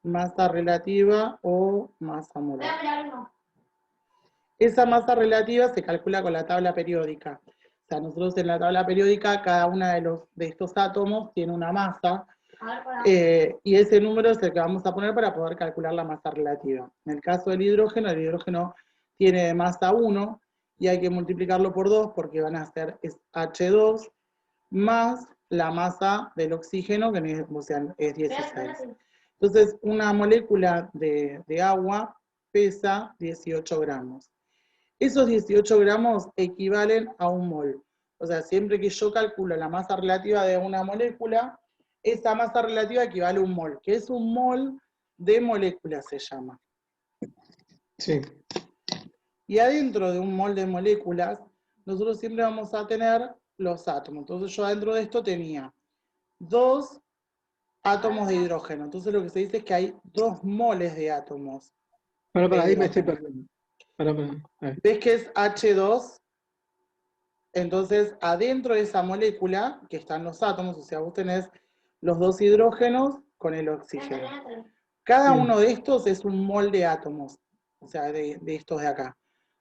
masa relativa o masa molar. Esa masa relativa se calcula con la tabla periódica. O sea, nosotros en la tabla periódica, cada uno de estos átomos tiene una masa, y ese número es el que vamos a poner para poder calcular la masa relativa. En el caso del hidrógeno, el hidrógeno tiene de masa 1, y hay que multiplicarlo por 2 porque van a ser H2 más la masa del oxígeno, que es 16. Entonces, una molécula de agua pesa 18 gramos. Esos 18 gramos equivalen a un mol. O sea, siempre que yo calculo la masa relativa de una molécula, esa masa relativa equivale a un mol, que es un mol de molécula, se llama. Sí. Y adentro de un mol de moléculas, nosotros siempre vamos a tener los átomos. Entonces yo adentro de esto tenía 2 átomos de hidrógeno. Entonces lo que se dice es que hay 2 moles de átomos. Para, ahí me estoy perdiendo. Para. ¿Ves que es H2? Entonces, adentro de esa molécula, que están los átomos, o sea, vos tenés los 2 hidrógenos con el oxígeno. Cada uno de estos es un mol de átomos, o sea, de estos de acá.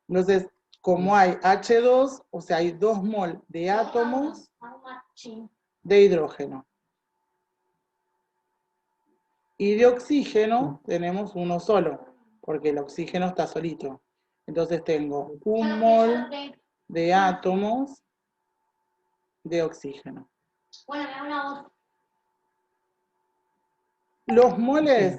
Entonces, como hay H2, o sea, hay 2 mol de átomos de hidrógeno. Y de oxígeno tenemos uno solo, porque el oxígeno está solito. Entonces tengo un mol de átomos de oxígeno. Los moles,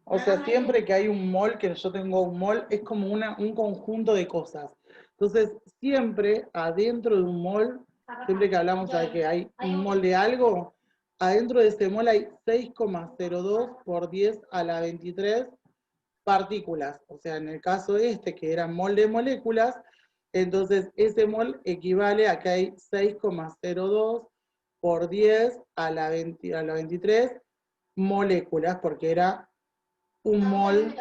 o sea, siempre que hay un mol, que yo tengo un mol, es como un conjunto de cosas. Entonces, siempre adentro de un mol, siempre que hablamos de que hay un mol de algo, adentro de ese mol hay 6,02 por 10 a la 23 partículas. O sea, en el caso este, que era mol de moléculas, entonces ese mol equivale a que hay 6,02 por 10 a la 23 moléculas, porque era un mol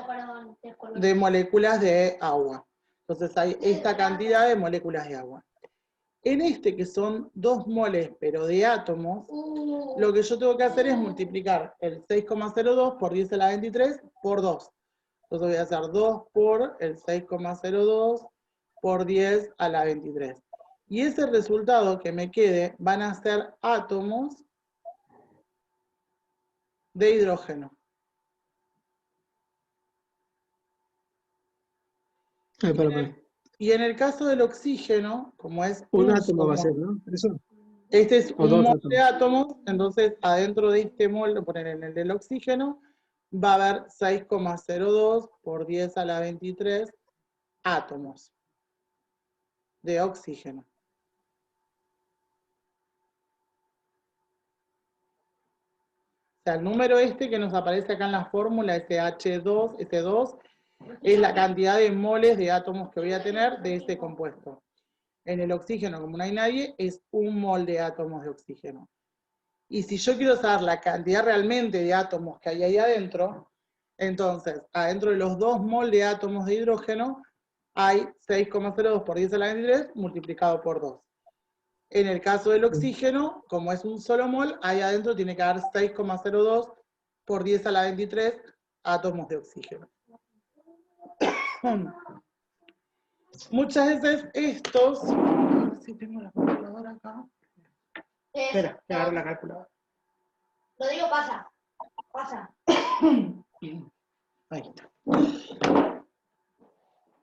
de moléculas de agua. Entonces hay esta cantidad de moléculas de agua. En este, que son 2 moles, pero de átomos, lo que yo tengo que hacer es multiplicar el 6,02 por 10 a la 23 por 2. Entonces voy a hacer 2 por el 6,02 por 10 a la 23. Y ese resultado que me quede van a ser átomos de hidrógeno. Y en el caso del oxígeno, como es un átomo va a ser, ¿no? ¿Eso? Este es un mol de átomos, entonces adentro de este mol, lo ponen en el del oxígeno, va a haber 6,02 por 10 a la 23 átomos de oxígeno. O sea, el número este que nos aparece acá en la fórmula, ese H2, ese 2, es la cantidad de moles de átomos que voy a tener de ese compuesto. En el oxígeno, como no hay nadie, es un mol de átomos de oxígeno. Y si yo quiero saber la cantidad realmente de átomos que hay ahí adentro, entonces, adentro de los 2 mol de átomos de hidrógeno, hay 6,02 por 10 a la 23 multiplicado por 2. En el caso del oxígeno, como es un solo mol, ahí adentro tiene que haber 6,02 por 10 a la 23 átomos de oxígeno. Muchas veces estos... A ver si tengo la calculadora acá. Espera, que agarro la calculadora. Rodrigo, pasa. Ahí está.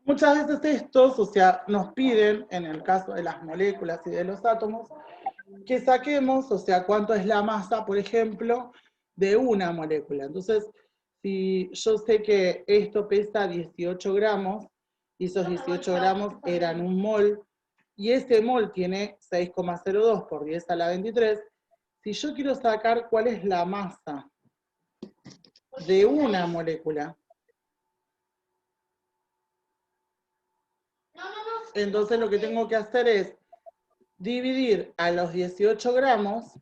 Muchas veces estos, o sea, nos piden, en el caso de las moléculas y de los átomos, que saquemos, o sea, cuánto es la masa, por ejemplo, de una molécula. Entonces, si yo sé que esto pesa 18 gramos, y esos 18 gramos eran un mol, y ese mol tiene 6,02 por 10 a la 23, si yo quiero sacar cuál es la masa de una molécula, entonces lo que tengo que hacer es dividir a los 18 gramos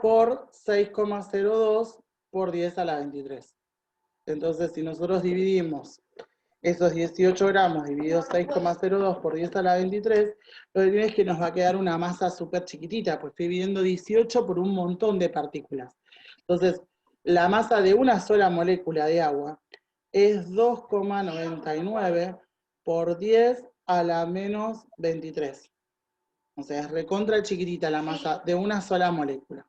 por 6,02 por 10 a la 23. Entonces, si nosotros dividimos esos 18 gramos divididos 6,02 por 10 a la 23, lo que tiene es que nos va a quedar una masa súper chiquitita, pues estoy dividiendo 18 por un montón de partículas. Entonces, la masa de una sola molécula de agua es 2,99 por 10 a la menos 23. O sea, es recontra chiquitita la masa de una sola molécula.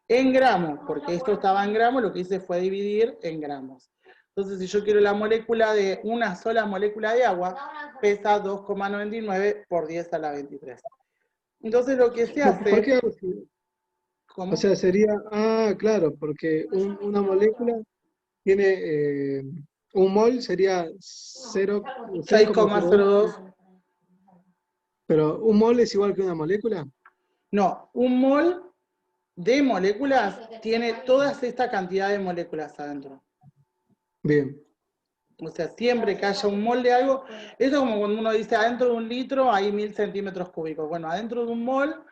En gramos, porque esto estaba en gramos, lo que hice fue dividir en gramos. Entonces, si yo quiero la molécula de una sola molécula de agua, pesa 2,99 por 10 a la 23. Entonces, lo que se hace... ¿Por qué? ¿Cómo? O sea, sería, claro, porque una molécula tiene, un mol sería 0,02, 6,02. pero un mol es igual que una molécula. No, un mol de moléculas tiene toda esta cantidad de moléculas adentro. Bien. O sea, siempre que haya un mol de algo, eso es como cuando uno dice adentro de un litro hay 1000 centímetros cúbicos. Bueno, adentro de un mol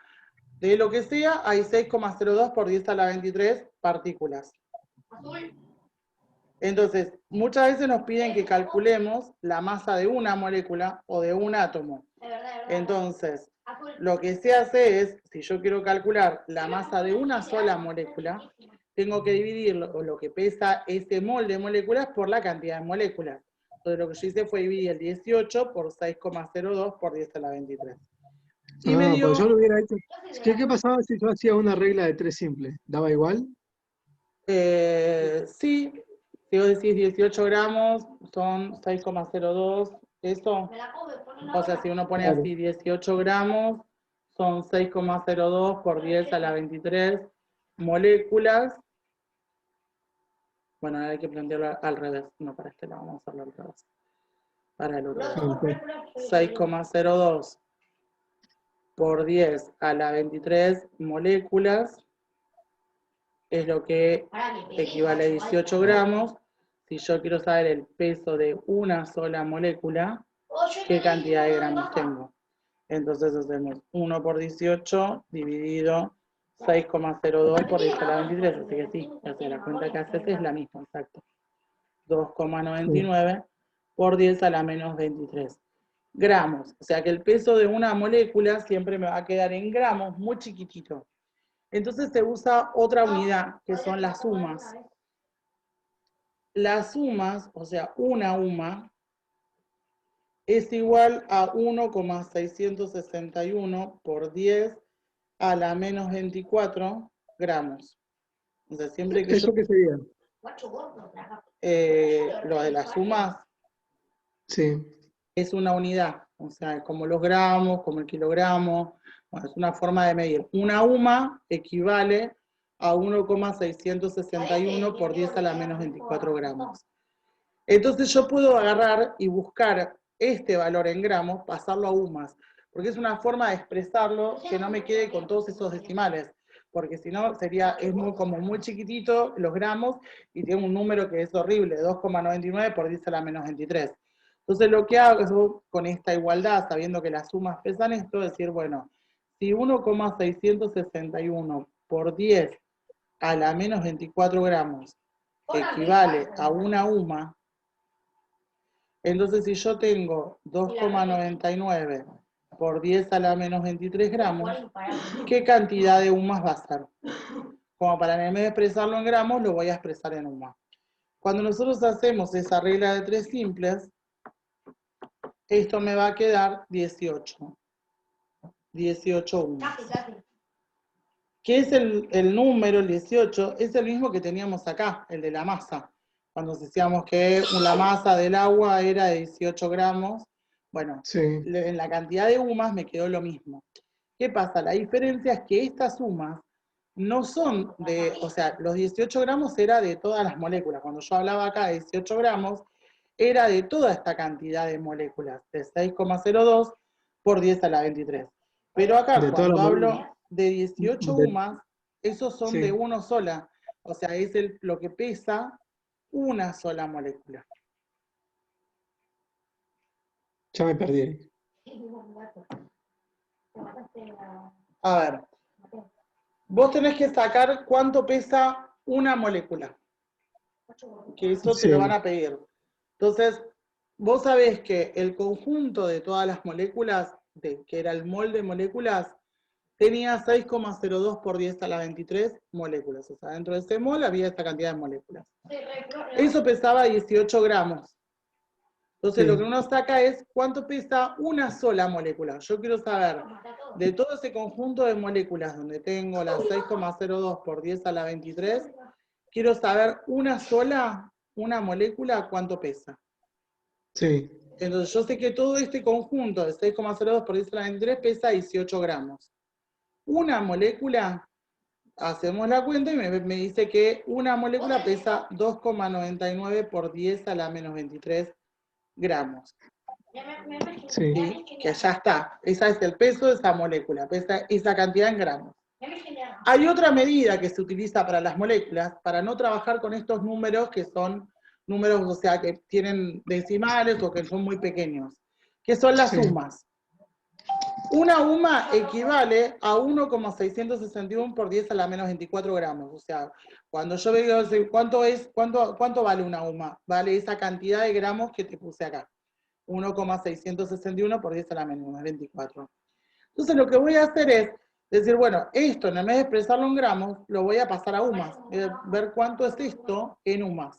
de lo que sea hay 6,02 por 10 a la 23 partículas. Entonces, muchas veces nos piden que calculemos la masa de una molécula o de un átomo. Entonces, lo que se hace es, si yo quiero calcular la masa de una sola molécula, tengo que dividir lo que pesa ese mol de moléculas por la cantidad de moléculas. Entonces, lo que yo hice fue dividir el 18 por 6,02 por 10 a la 23. Y me dio... Pues yo lo hubiera hecho. ¿Qué pasaba si yo hacía una regla de 3 simple? ¿Daba igual? Sí, si vos decís 18 gramos, son 6,02, eso. O sea, si uno pone Claro. así 18 gramos, son 6,02 por 10 a la 23 moléculas. Bueno, ahora hay que plantearlo al revés. No, para este lado, vamos a hacerlo al revés. Para el otro lado. 6,02 por 10 a la 23 moléculas es lo que equivale a 18 gramos. Si yo quiero saber el peso de una sola molécula, ¿qué cantidad de gramos tengo? Entonces hacemos 1 por 18 dividido 6,02 por 10 a la 23. Así que sí, o sea, la cuenta que haces es la misma, exacto. 2,99 por 10 a la menos 23 gramos. O sea que el peso de una molécula siempre me va a quedar en gramos, muy chiquitito. Entonces se usa otra unidad, que son las sumas. Las sumas, o sea, una UMA, es igual a 1,661 por 10 a la menos 24 gramos. O sea, siempre que ¿Eso qué sería? lo de las sumas Sí. es una unidad, o sea, como los gramos, como el kilogramo, bueno, es una forma de medir. Una UMA equivale a 1,661 por 10 a la menos 24 gramos. Entonces yo puedo agarrar y buscar este valor en gramos, pasarlo a UMAS, porque es una forma de expresarlo que no me quede con todos esos decimales, porque si no es como muy chiquitito los gramos y tiene un número que es horrible, 2,99 por 10 a la menos 23. Entonces lo que hago es con esta igualdad, sabiendo que las sumas pesan esto, decir, bueno, si 1,661 por 10 a la menos 24 gramos equivale a una UMA, entonces si yo tengo 2,99 por 10 a la menos 23 gramos, ¿qué cantidad de UMAS va a ser? Como para en vez de expresarlo en gramos, lo voy a expresar en UMA. Cuando nosotros hacemos esa regla de 3 simples, esto me va a quedar 18. 18 UMAS. ¿Qué es el número, el 18? Es el mismo que teníamos acá, el de la masa. Cuando decíamos que la masa del agua era de 18 gramos, bueno, Sí. en la cantidad de UMAS me quedó lo mismo. ¿Qué pasa? La diferencia es que estas UMAS no son o sea, los 18 gramos era de todas las moléculas. Cuando yo hablaba acá de 18 gramos, era de toda esta cantidad de moléculas, de 6,02 por 10 a la 23. Pero acá, cuando hablo de 18 UMAS, esos son de uno sola. O sea, es lo que pesa una sola molécula. Ya me perdí. A ver, vos tenés que sacar cuánto pesa una molécula. Que eso te lo van a pedir. Entonces, vos sabés que el conjunto de todas las moléculas, que era el mol de moléculas, tenía 6,02 por 10 a la 23 moléculas. O sea, dentro de ese mol había esta cantidad de moléculas. Eso pesaba 18 gramos. Entonces Sí. lo que uno saca es cuánto pesa una sola molécula. Yo quiero saber de todo ese conjunto de moléculas donde tengo las 6,02 por 10 a la 23, quiero saber una sola, una molécula, cuánto pesa. Sí. Entonces yo sé que todo este conjunto de 6,02 por 10 a la 23 pesa 18 gramos. Una molécula, hacemos la cuenta y me dice que una molécula pesa 2,99 por 10 a la menos 23 gramos. Sí. ¿Sí? Que ya está. Ese es el peso de esa molécula, pesa esa cantidad en gramos. Hay otra medida que se utiliza para las moléculas, para no trabajar con estos números que son números, o sea, que tienen decimales o que son muy pequeños, que son las Sí. sumas. Una UMA equivale a 1,661 por 10 a la menos 24 gramos. O sea, cuando yo veo cuánto vale una UMA, vale esa cantidad de gramos que te puse acá. 1,661 por 10 a la menos 24. Entonces lo que voy a hacer es decir, bueno, esto en vez de expresarlo en gramos, lo voy a pasar a UMAS, ver cuánto es esto en UMAS.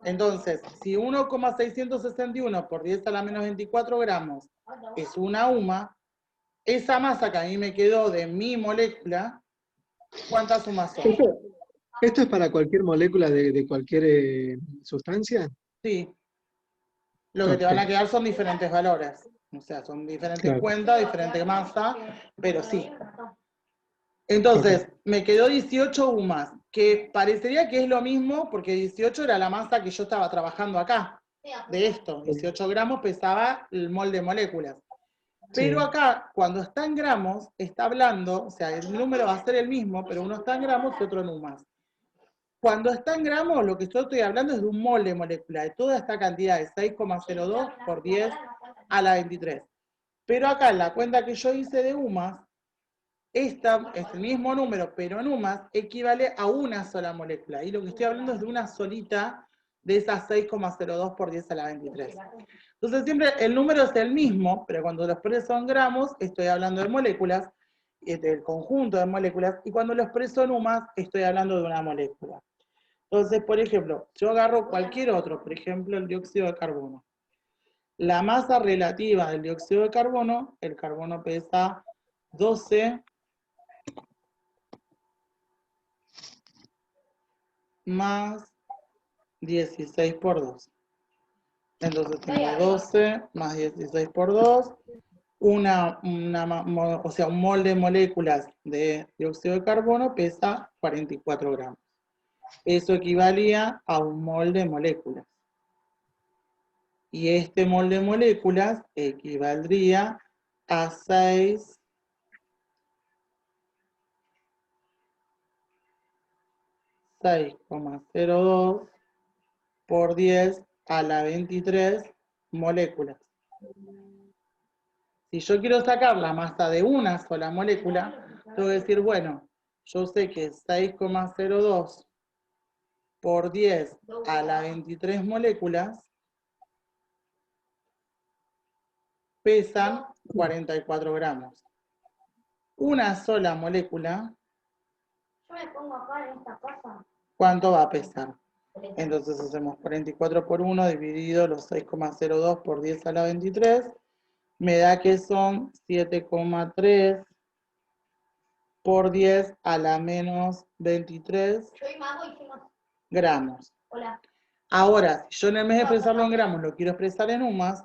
Entonces, si 1,661 por 10 a la menos 24 gramos es una UMA, esa masa que a mí me quedó de mi molécula, ¿cuántas sumas son? ¿Esto es para cualquier molécula de cualquier sustancia? Sí. Lo que te van a quedar son diferentes valores. O sea, son diferentes Claro. cuentas, diferente masa, pero sí. Entonces, me quedó 18 UMAS, que parecería que es lo mismo, porque 18 era la masa que yo estaba trabajando acá. De esto, 18 gramos pesaba el mol de moléculas. Pero Sí. acá, cuando está en gramos, está hablando, o sea, el número va a ser el mismo, pero uno está en gramos y otro en UMAS. Cuando está en gramos, lo que yo estoy hablando es de un mol de molécula, de toda esta cantidad de 6,02 por 10 a la 23. Pero acá en la cuenta que yo hice de UMAS, esta es el mismo número, pero en UMAS equivale a una sola molécula. Y lo que estoy hablando es de una solita de esas 6,02 por 10 a la 23. Entonces siempre el número es el mismo, pero cuando lo expreso en gramos, estoy hablando de moléculas, del conjunto de moléculas, y cuando lo expreso en UMAS, estoy hablando de una molécula. Entonces, por ejemplo, yo agarro cualquier otro, por ejemplo, el dióxido de carbono. La masa relativa del dióxido de carbono, el carbono pesa 12 más 16 por 2. Entonces tengo 12 más 16 por 2, o sea, un mol de moléculas de dióxido de carbono pesa 44 gramos. Eso equivalía a un mol de moléculas. Y este mol de moléculas equivaldría a 6,02 por 10 a la 23 moléculas. Si yo quiero sacar la masa de una sola molécula, tengo que decir, bueno, yo sé que 6,02 por 10 a la 23 moléculas pesan 44 gramos. Una sola molécula, Yo me pongo acá en esta casa. ¿cuánto va a pesar? Entonces hacemos 44 por 1 dividido los 6,02 por 10 a la 23, me da que son 7,3 por 10 a la menos 23 Soy mago y soy más. gramos. Hola. Ahora, si yo en vez de expresarlo en gramos lo quiero expresar en UMAS,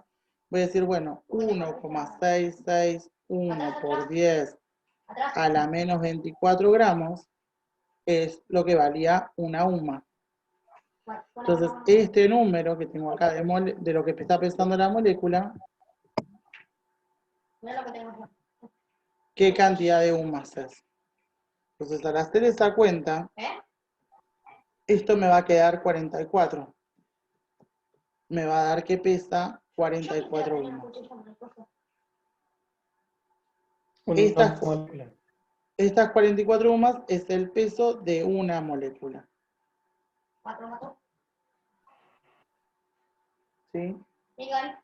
voy a decir, bueno, 1,661 por 10 a la menos 24 gramos es lo que valía una UMA. Entonces, este número que tengo acá de lo que está pesando la molécula, Mira lo que tengo acá. ¿qué cantidad de UMAS es? Entonces, al hacer esa cuenta, esto me va a quedar 44. Me va a dar que pesa 44 UMAS. Estas 44 UMAS es el peso de una molécula. ¿Sí? Miguel.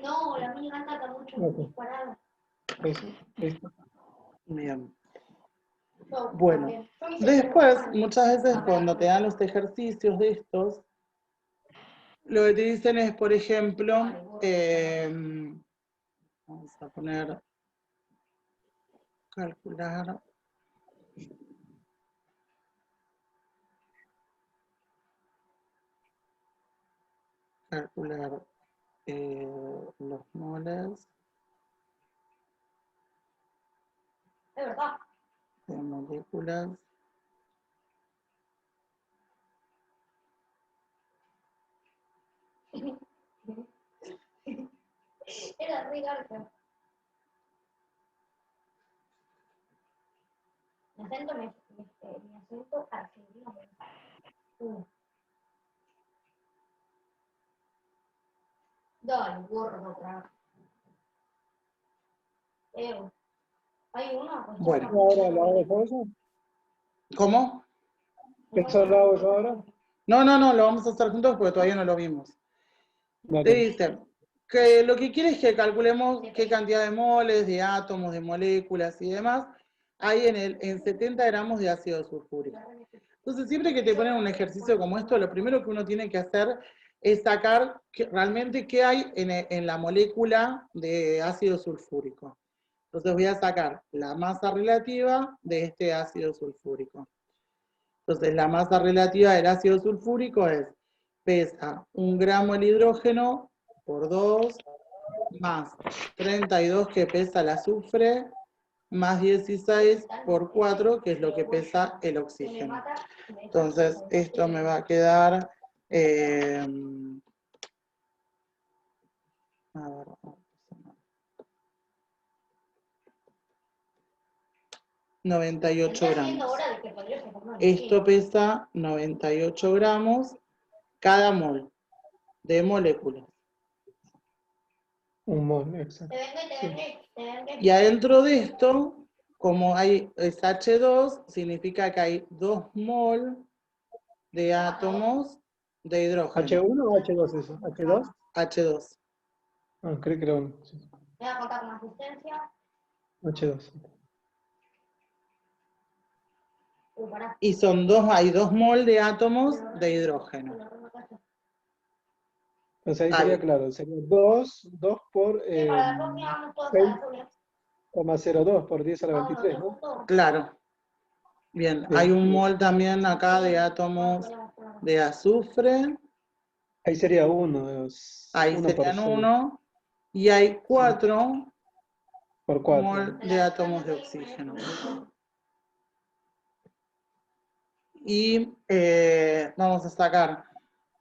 No, la mini gata está mucho disparada. Listo. Bien. Yo Bueno, también. Yo hice después, todo. muchas veces cuando te dan los ejercicios de estos, lo que te dicen es, por ejemplo, vamos a poner, calcular los moles Es verdad. de moléculas Era re garca. Mi acento, mi acento argentino. Dale, gordo, otra. Hay una cuestión. Bueno. ¿Ahora lo hago yo eso? ¿Cómo? ¿Eso lo hago yo ahora? No, lo vamos a hacer juntos porque todavía no lo vimos. Te Dale. dice que lo que quiere es que calculemos qué cantidad de moles, de átomos, de moléculas y demás hay en 70 gramos de ácido sulfúrico. Entonces, siempre que te ponen un ejercicio como esto, lo primero que uno tiene que hacer es sacar realmente qué hay en la molécula de ácido sulfúrico. Entonces voy a sacar la masa relativa de este ácido sulfúrico. Entonces la masa relativa del ácido sulfúrico pesa 1 gramo el hidrógeno por 2, más 32 que pesa el azufre, más 16 por 4, que es lo que pesa el oxígeno. Entonces, esto me va a quedar... a ver, 98 gramos. Esto pesa 98 gramos cada mol de moléculas. Un mol, exacto. Y adentro de esto, como es H2, significa que hay 2 mol de átomos de hidrógeno. ¿H1 o H2 eso? ¿H2? H2. Ah, creo que era uno. Sí. Voy a contar con asistencia. H2. Y hay 2 mol de átomos de hidrógeno. Entonces ahí sería claro, sería 2 por Sí, para la próxima vamos todos a la sola. 6,02 por 10 a la 23, ¿no? Claro. Bien, hay un mol también acá de átomos de azufre. Ahí sería 1. Ahí 1 por serían 6. 1. Y hay 4 Por 4. mol de átomos de oxígeno. Y vamos a sacar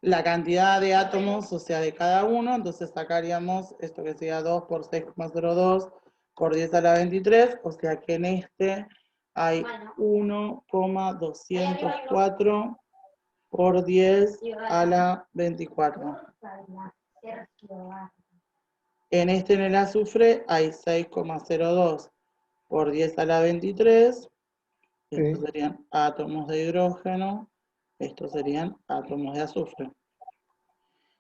la cantidad de átomos, o sea, de cada uno. Entonces sacaríamos esto que sería 2 por 6,02 por 10 a la 23. O sea que en este hay 1,204 por 10 a la 24. En el azufre, hay 6,02 por 10 a la 23. Estos serían átomos de hidrógeno. Estos serían átomos de azufre.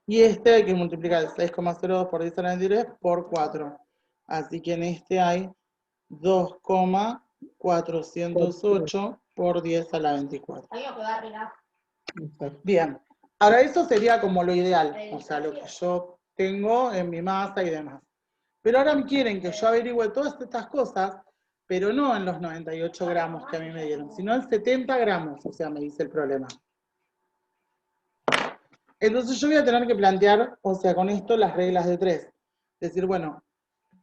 Y este hay que multiplicar 6,02 por 10 a la 23 por 4. Así que en este hay 2,408 por 10 a la 24. Bien. Ahora eso sería como lo ideal, o sea, lo que yo tengo en mi masa y demás. Pero ahora me quieren que yo averigüe todas estas cosas, pero no en los 98 gramos que a mí me dieron, sino en 70 gramos, o sea, me dice el problema. Entonces yo voy a tener que plantear, o sea, con esto las reglas de 3. Decir, bueno,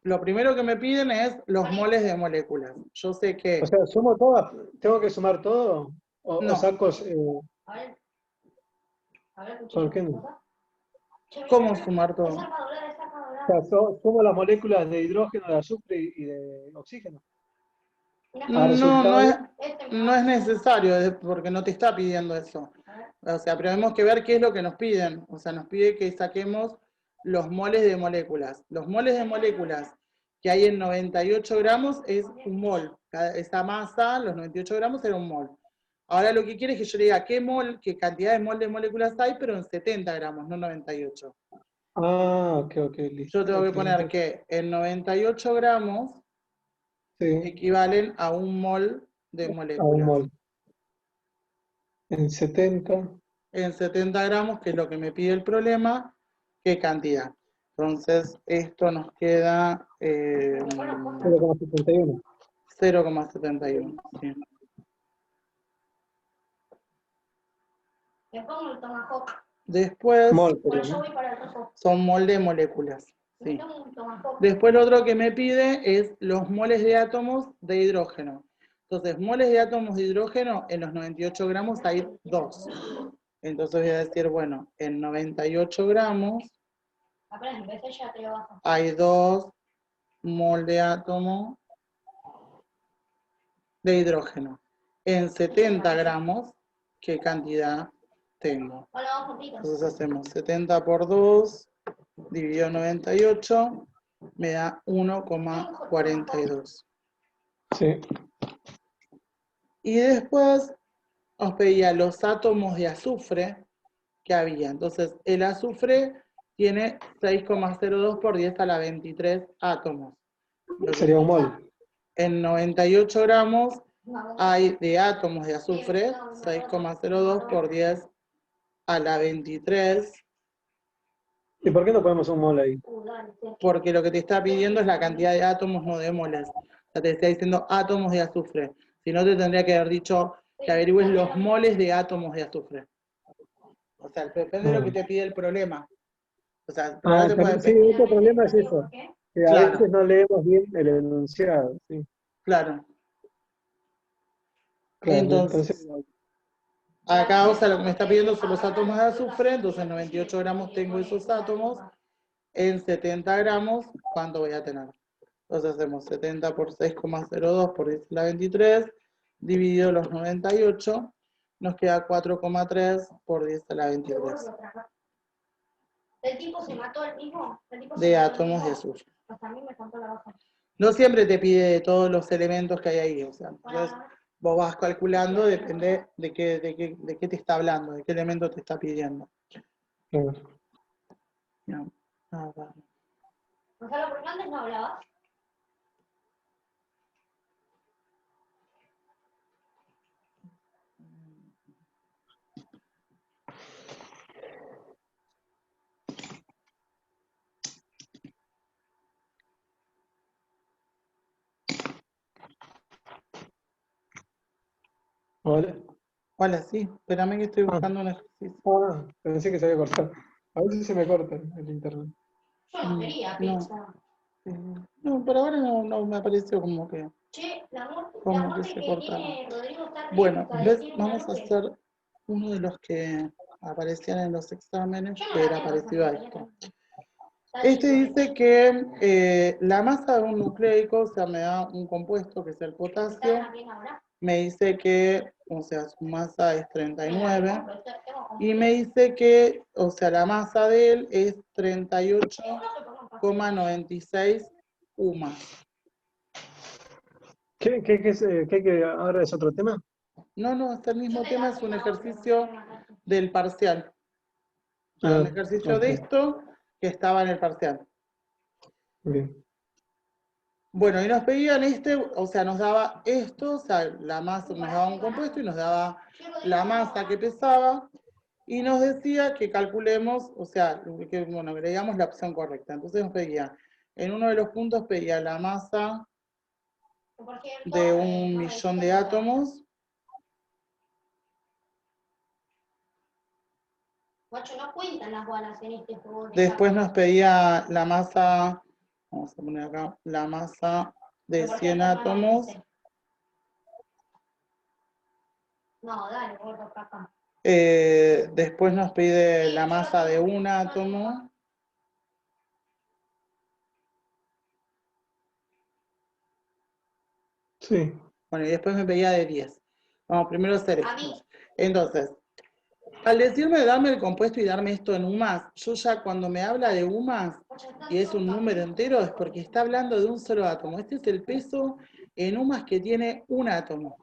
lo primero que me piden es los moles de moléculas. Yo sé que... O sea, ¿sumo todas? ¿Tengo que sumar todo? No. ¿O saco...? ¿Por qué no? ¿Cómo sumar todo? O sea, sumo las moléculas de hidrógeno, de azufre y de oxígeno. No es necesario, porque no te está pidiendo eso. O sea, pero tenemos que ver qué es lo que nos piden. O sea, nos pide que saquemos los moles de moléculas. Los moles de moléculas que hay en 98 gramos es un mol. Esa masa, los 98 gramos, era un mol. Ahora lo que quiere es que yo le diga qué cantidad de mol de moléculas hay, pero en 70 gramos, no 98. Ah, ok, listo. Yo tengo que poner que en 98 gramos Sí, equivalen a un mol de a un moléculas. mol. En 70. En 70 gramos, que es lo que me pide el problema, ¿qué cantidad? Entonces, esto nos queda 0,71. 0,71. Sí. Le pongo el tomahawk. Después, Mol, Bueno, yo pero, voy para el rojo. son mol de moléculas. Sí. Tengo un tomahawk. Después lo otro que me pide es los moles de átomos de hidrógeno. Entonces, moles de átomos de hidrógeno, en los 98 gramos hay 2. Entonces voy a decir, bueno, en 98 gramos Apenas empecé ya te lo bajo. hay 2 mol de átomo de hidrógeno. En 70 gramos, ¿qué cantidad tengo? Hola, vamos juntitos. Entonces hacemos 70 por 2, dividido 98, me da 1,42. sí. Y después os pedía los átomos de azufre que había. Entonces, el azufre tiene 6,02 por 10 a la 23 átomos. Sería un mol. En 98 gramos hay de átomos de azufre 6,02 por 10 a la 23, ¿Y por qué no ponemos un mol ahí? Dale, sí. porque lo que te está pidiendo es la cantidad de átomos, no de moles. O sea, te está diciendo átomos de azufre. Si no, te tendría que haber dicho que averigües los moles de átomos de azufre. O sea, depende de lo que te pide el problema. O sea, pero no te puede Sí, pedir. otro problema es eso, que a Claro. veces no leemos bien el enunciado. Sí, Claro. claro, Entonces, entonces, acá, o sea, lo que me está pidiendo son los átomos de azufre, entonces en 98 gramos tengo esos átomos, en 70 gramos, ¿cuánto voy a tener? Entonces hacemos 70 por 6,02 por 10 a la 23, dividido los 98, nos queda 4,3 por 10 a la 23 ¿El tipo se mató el mismo? ¿El tipo se de mató el átomos de mismo? azufre. Hasta a mí me contó la baja. No siempre te pide todos los elementos que hay ahí, o sea, entonces Bueno, vos vas calculando, depende de qué te está hablando, de qué elemento te está pidiendo. claro. No, a ver. Gonzalo, ¿por qué antes no hablabas? Hola. Hola, sí, espérame que estoy buscando un ejercicio. Pensé que se había cortado. A veces se me corta el internet. Yo no quería No. pizza. No, por ahora no me apareció como que Che, la como muerte que se que cortaba. tiene Rodrigo está re Bueno, épica, ¿ves? tiene una Vamos a nube. hacer uno de los que aparecían en los exámenes, Yo no que la era tengo, parecido a esa esto. nube. Está Este lindo. dice que la masa de un nucleico, o sea, me da un compuesto que es el ¿Están potasio, aquí ahora? me dice que, o sea, su masa es 39, Tengo y me dice que, o sea, la masa de él es 38,96 UMAS. ¿Qué ahora es otro tema? No, es el mismo tema, es un ejercicio del parcial. O sea, un ejercicio Ok, de esto que estaba en el parcial. bien. Bueno, y nos pedían o sea, nos daba esto, o sea, la masa, nos daba un compuesto y nos daba la masa que pesaba, y nos decía que calculemos, o sea, que le digamos la opción correcta. Entonces nos pedía, en uno de los puntos pedía la masa de 1.000.000 de átomos. Guacho, no cuentan las balas en este juego. Después nos pedía la masa, vamos a poner acá, la masa de 100 átomos. No, dale, gordo, caca. Después nos pide la masa de un átomo. Sí. Bueno, y después me pedía de 10. Vamos primero a hacer esto. Entonces, al decirme dame el compuesto y darme esto en UMAS, yo ya cuando me habla de UMAS y es un número entero es porque está hablando de un solo átomo. Este es el peso en UMAS que tiene un átomo.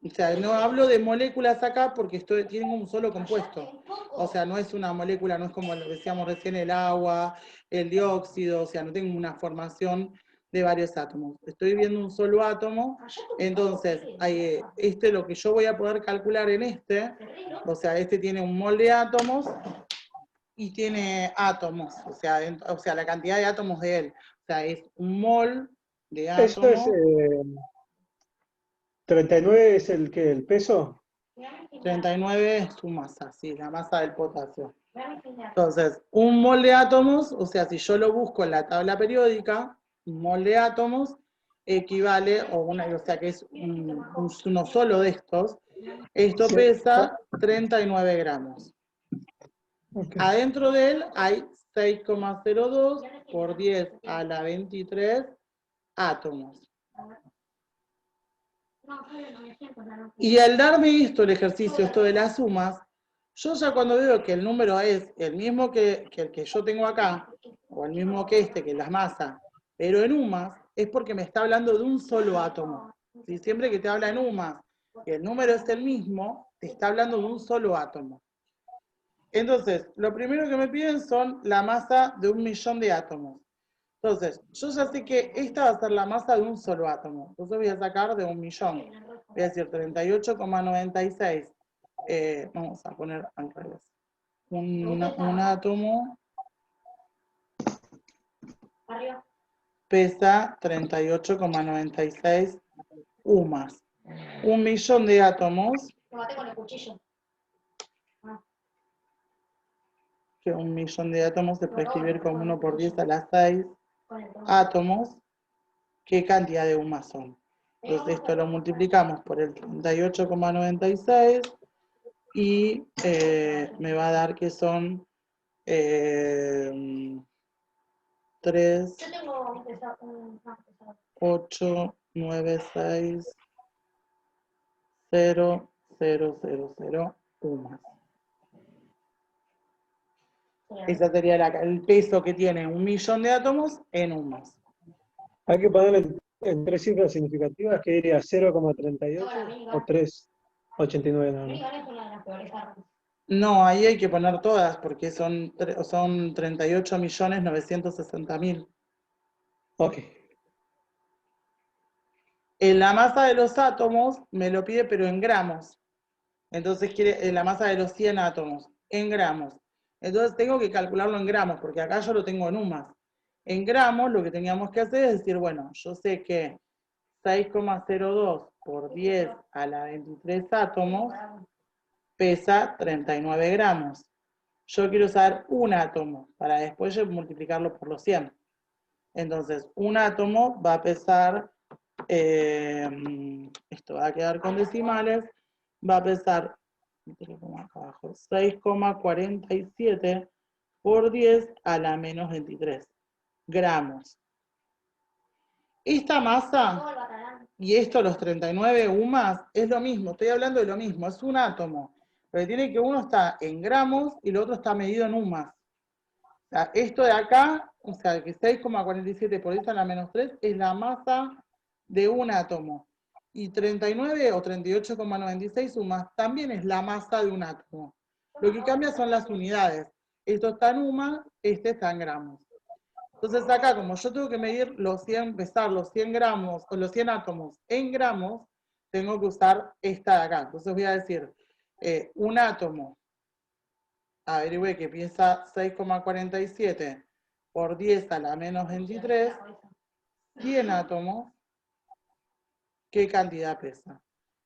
O sea, no hablo de moléculas acá porque tienen un solo compuesto. O sea, no es una molécula, no es como lo decíamos recién, el agua, el dióxido, o sea, no tengo una formación de varios átomos. Estoy viendo un solo átomo, entonces, este lo que yo voy a poder calcular en este, o sea, este tiene un mol de átomos y tiene átomos, o sea, la cantidad de átomos de él. O sea, es un mol de Eso es, átomo. 39 es el peso. 39 es su masa, sí, la masa del potasio. Entonces, un mol de átomos, o sea, si yo lo busco en la tabla periódica, un mol de átomos equivale, o sea, que es uno solo de estos, esto Sí. pesa 39 gramos. Ok. Adentro de él hay 6,02 por 10 a la 23 átomos. Y al darme esto, el ejercicio, esto de las sumas, yo ya cuando veo que el número es el mismo que el que yo tengo acá, o el mismo que este, que es la masa, pero en UMAS, es porque me está hablando de un solo átomo. Si siempre que te habla en UMAS, y el número es el mismo, te está hablando de un solo átomo. Entonces, lo primero que me piden son la masa de 1.000.000 de átomos. Entonces, yo ya sé que esta va a ser la masa de un solo átomo. Entonces voy a sacar de 1.000.000. Voy a decir 38,96. Vamos a poner al revés. Un átomo pesa 38,96 UMAS. 1.000.000 de átomos, que 1.000.000 de átomos se puede escribir como 1 por 10 a la 6 átomos. ¿Qué cantidad de UMAS son? Entonces esto lo multiplicamos por el 38,96 y me va a dar que son 3, 8, 9, 6, 0, 0, 0, 0 UMAS. Ese sería el peso que tiene 1.000.000 de átomos en UMAS. Hay que ponerle en 3 cifras significativas, que diría 0,38 o 3,89 nada más. No, ahí hay que poner todas porque son 38.960.000. Ok. En la masa de los átomos me lo pide, pero en gramos. Entonces quiere la masa de los 100 átomos, en gramos. Entonces tengo que calcularlo en gramos, porque acá yo lo tengo en UMAS. En gramos lo que teníamos que hacer es decir, bueno, yo sé que 6,02 por 10 a la 23 átomos pesa 39 gramos. Yo quiero usar un átomo para después multiplicarlo por los 100. Entonces, un átomo va a pesar, esto va a quedar con decimales, va a pesar 6,47 por 10 a la menos 23 gramos. Esta masa y esto, los 39 UMAS, es lo mismo, estoy hablando de lo mismo, es un átomo. Pero tiene que uno está en gramos y el otro está medido en UMAS. O sea, esto de acá, o sea, que 6,47 por 10 a la menos 3 es la masa de un átomo. Y 39 o 38,96 UMAS también es la masa de un átomo. Lo que cambia son las unidades. Esto está en UMAS, este está en gramos. Entonces acá, como yo tengo que medir pesar los 100 gramos o los 100 átomos en gramos, tengo que usar esta de acá. Entonces voy a decir, un átomo, averigüe que pesa 6,47 por 10 a la menos 23, 100 átomos, ¿qué cantidad pesa?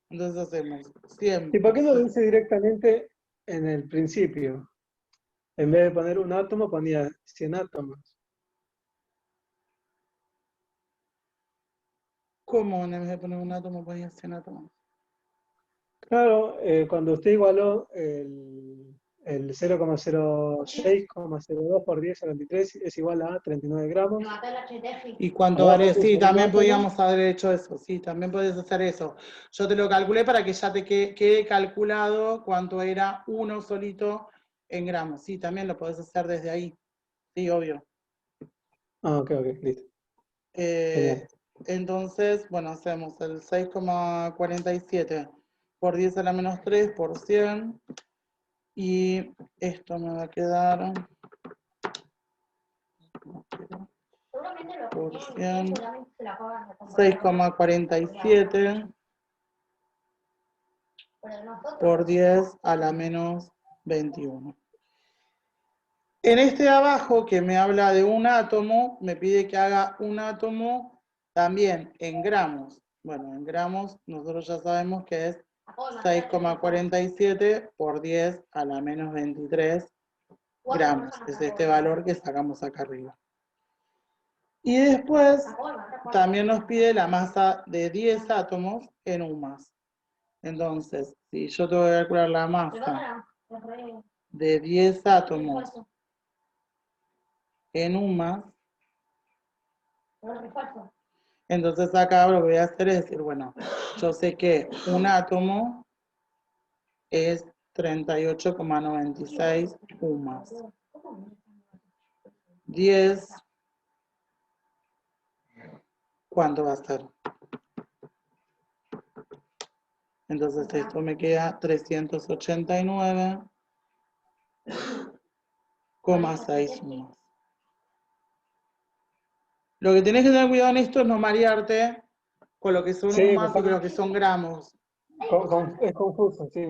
Entonces hacemos 100 ¿Y por por qué no lo 6. dice directamente en el principio? En vez de poner un átomo, ponía 100 átomos. ¿Cómo en vez de poner un átomo ponía 100 átomos? Claro, cuando usted igualó el 0,06,02 por 10 a la 23 es igual a 39 gramos. ¿Y cuánto Abajo daré? Sí, puso un también átomo. podíamos haber hecho eso, sí, también podés hacer eso. Yo te lo calculé para que ya te quede calculado cuánto era uno solito en gramos. Sí, también lo podés hacer desde ahí. Sí, obvio. Ah, ok, listo. Genial. Entonces, bueno, hacemos el 6,47 por 10 a la menos 3 por 100. Y esto me va a quedar Seguramente lo por que 100, solamente se la pagan 6,47 pero nosotros por 10 a la menos 21. En este de abajo, que me habla de un átomo, me pide que haga un átomo también en gramos. Bueno, en gramos nosotros ya sabemos que es 6,47 por 10 a la menos 23 gramos. Es este valor que sacamos acá arriba. Y después también nos pide la masa de 10 átomos en UMAS. Entonces, si yo tengo que calcular la masa de 10 átomos en UMAS, entonces acá lo que voy a hacer es decir, bueno, yo sé que un átomo es 38,96 UMAS. 10, ¿cuánto va a ser? Entonces esto me queda 389,6 UMAS. Lo que tenés que tener cuidado en esto es no marearte con lo que son Sí, UMAS y con lo que son gramos. es confuso, sí.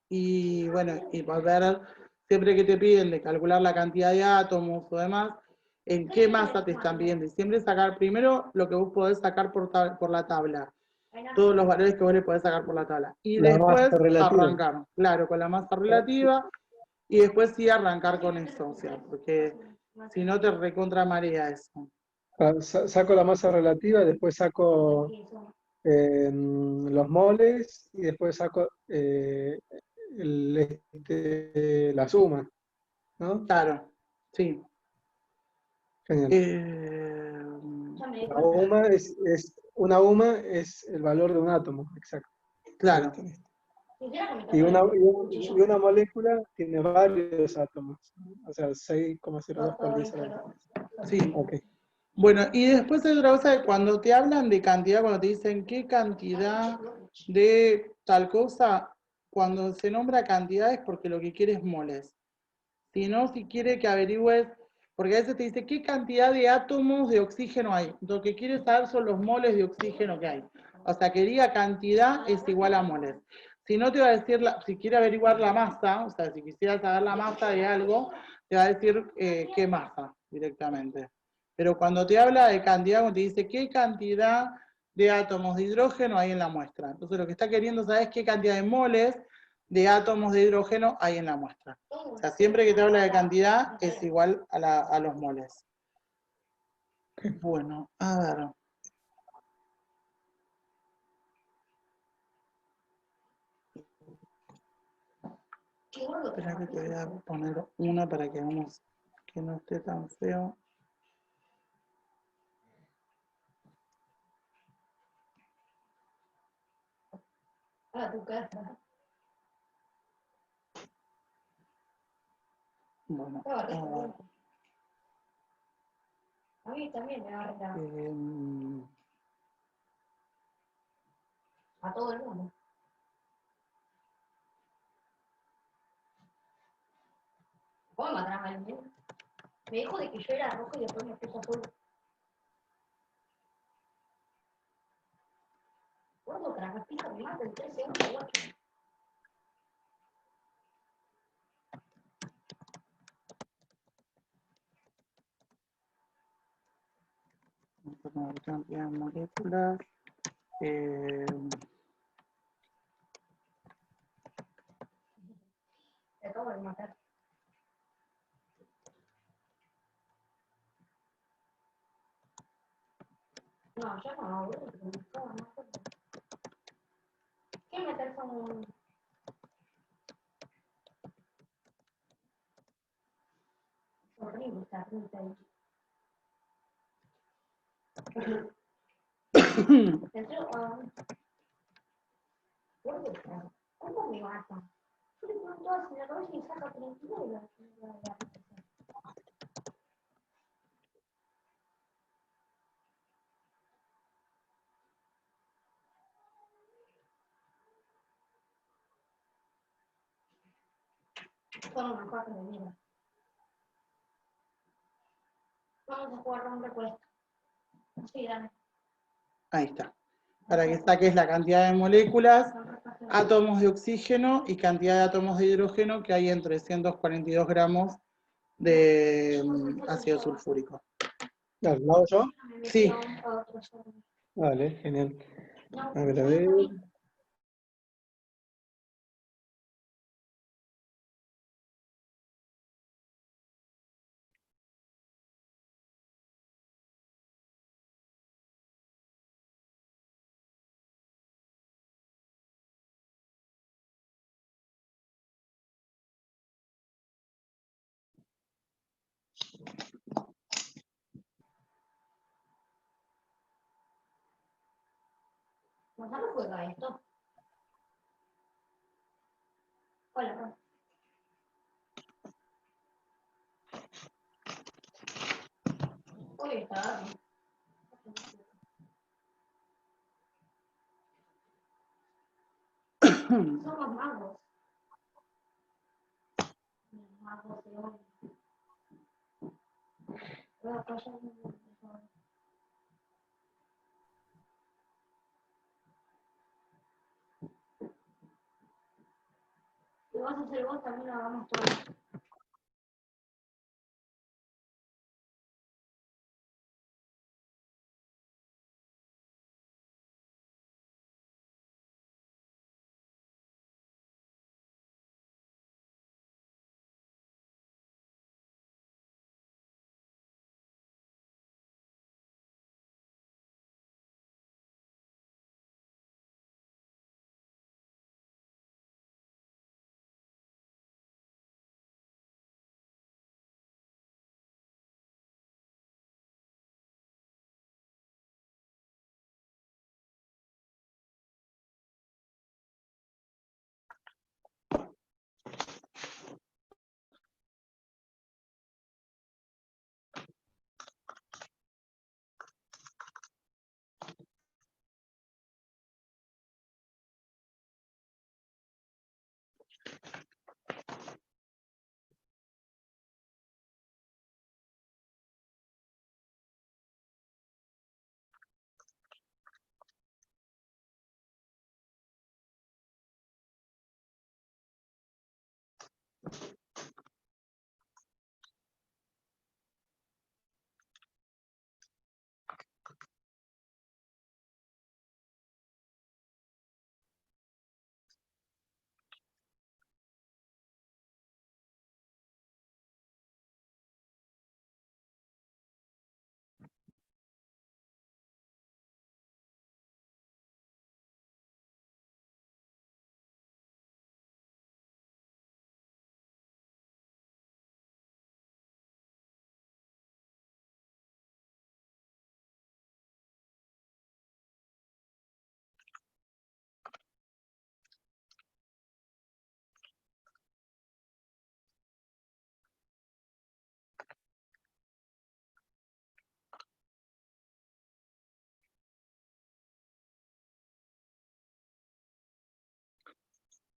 Y bueno, y volver, siempre que te piden de calcular la cantidad de átomos o demás, en qué masa te están pidiendo. Y siempre sacar primero lo que vos podés sacar por la tabla. Todos los valores que vos le podés sacar por la tabla. Y La después masa relativa. arrancar, claro, con la masa relativa. Y después sí arrancar con eso, o sea, porque si no te recontra marea eso. Saco la masa relativa, después saco los moles y después saco la suma, ¿no? Claro, sí. Genial. Una UMA es el valor de un átomo, exacto. Claro. Y una molécula tiene varios átomos, o sea, 6,02 por 10 a la menos. Sí. Ok. Bueno, y después hay otra cosa, que cuando te hablan de cantidad, cuando te dicen qué cantidad de tal cosa, cuando se nombra cantidad es porque lo que quiere es moles. Si no, si quiere que averigües, porque a veces te dice qué cantidad de átomos de oxígeno hay. Lo que quiere saber son los moles de oxígeno que hay. O sea, que diga cantidad es igual a moles. Si no te va a decir, si quiere averiguar la masa, o sea, si quisiera saber la masa de algo, te va a decir qué masa directamente. Pero cuando te habla de cantidad, cuando te dice qué cantidad de átomos de hidrógeno hay en la muestra. Entonces lo que está queriendo saber es qué cantidad de moles de átomos de hidrógeno hay en la muestra. O sea, siempre que te habla de cantidad es igual a los moles. Bueno, a ver. Espera que te voy a poner una para que hagamos que no esté tan feo. A tu casa. Bueno, a mí también me va a retar. A todo el mundo. ¿Cómo me matarás a alguien? Me dijo de que yo era rojo y después me puso azul. Gordo, tragastito, me mata el 13, 8, 8. cantidad de moléculas. Te acabo de matar. No, yo no, boludo. ¿Qué meter con...? Horrible esta ruta ahí. ¿Cómo me mata? Yo le pongo todas en la cabeza y saca 39 la Son unas cosas de mierda. Vamos a jugar un repuesto. Sí, dame. Ahí está. Para que saques la cantidad de moléculas, átomos de oxígeno y cantidad de átomos de hidrógeno que hay en 342 gramos de ácido sulfúrico. Dale, ¿lo hago yo? Sí. Vale, genial. A ver, ¿Gonzalo juega esto? Hola, Ron. Hoy está. Somos magos. Magos de hoy. Si vas a hacer vos, también lo hagamos todos.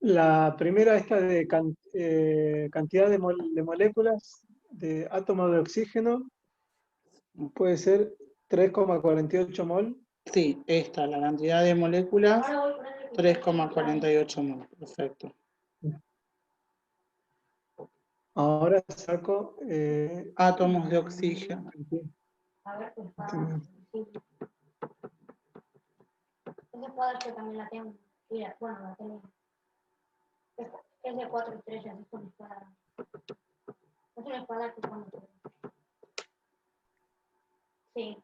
la primera esta de cantidad de moléculas de átomos de oxígeno puede ser 3,48 mol. Sí, esta, la cantidad de moléculas, Ahora voy a ponerle 3,48 mol. Perfecto. Ahora saco Átomos de oxígeno. A ver, tu espada. Sí. Esa espada yo también la tengo. Mira, bueno, la tengo. Es de 4 estrellas, es una espada. Es una espada que cuando te... Sí,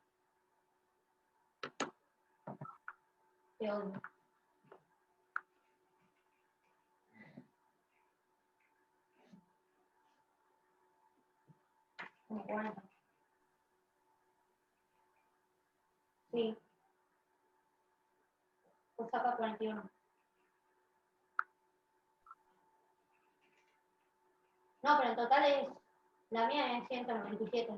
te odio. Como 40. Sí, pues saca 41. No, pero en total es... La mía es 197.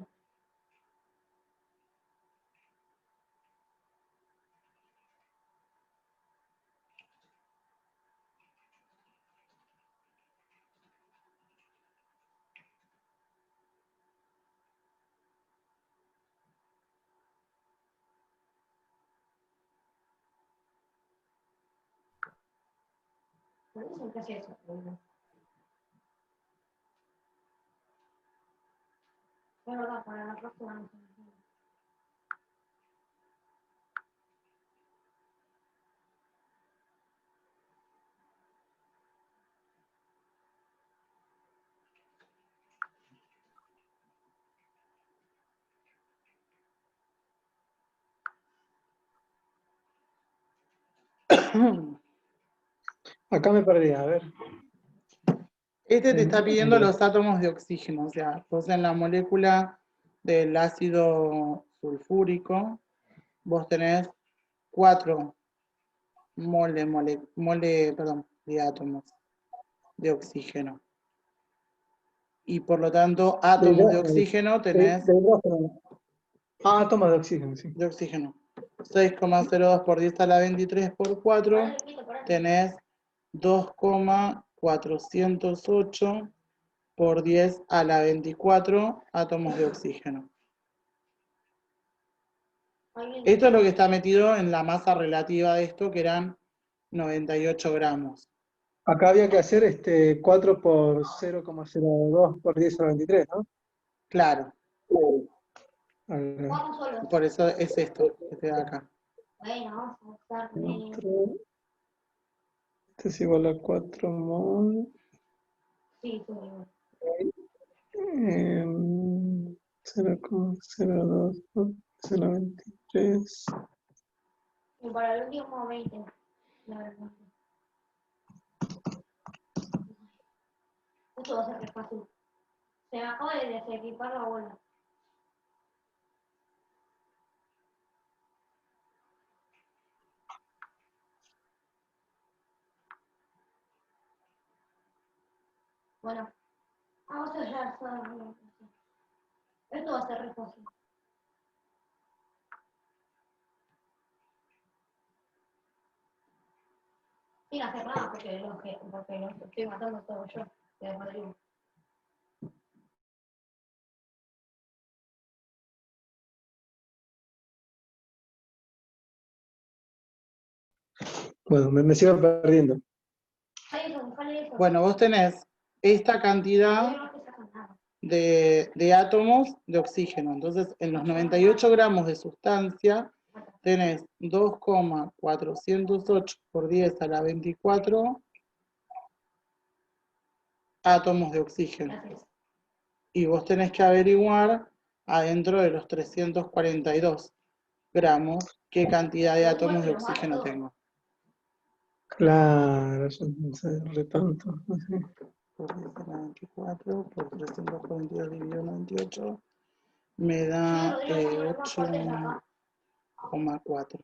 Pero dicen que es eso. Es verdad, para la próxima no se me olvida. Acá me perdí, a ver. Este te está pidiendo En- los átomos de oxígeno, o sea, vos en la molécula del ácido sulfúrico, vos tenés 4 de átomos de oxígeno. Y por lo tanto, de átomos de hidrógeno. oxígeno tenés De hidrógeno. Ah, átomos de oxígeno, sí. de oxígeno. 6,02 por 10 a la 23 por 4, Ahora repito, por ahí. tenés 2,408 por 10 a la 24 átomos de oxígeno. Ahí viene. Esto es lo que está metido en la masa relativa de esto, que eran 98 gramos. Acá había que hacer 4 por 0,02 por 10 a la 23, ¿no? Claro, Al- Vamos solos. por eso es esto que te da acá. Bueno, vamos a buscar. 4, esto es igual a 4 mol. Sí, sí. 0,02 por 0,23. Y para el último 20. La verdad. Esto va a ser re fácil. Se me acaba de desequipar la bola. Bueno. Vamos a ya está. Esto va a ser re fácil. Sin hacer nada, porque los estoy matando todo yo. De Madrid. Bueno, me sigo perdiendo. Dejale eso. Bueno, vos tenés esta Yo cantidad no te sacan nada. de átomos de oxígeno. Entonces, en los 98 gramos de sustancia, tenés 2,408 por 10 a la 24 átomos de oxígeno. Gracias. Y vos tenés que averiguar adentro de los 342 gramos qué cantidad de átomos de oxígeno tengo. Claro, yo no sé, re tonto. No sé. Por 10 a la 24 por 342 dividido 98 me da 8,4.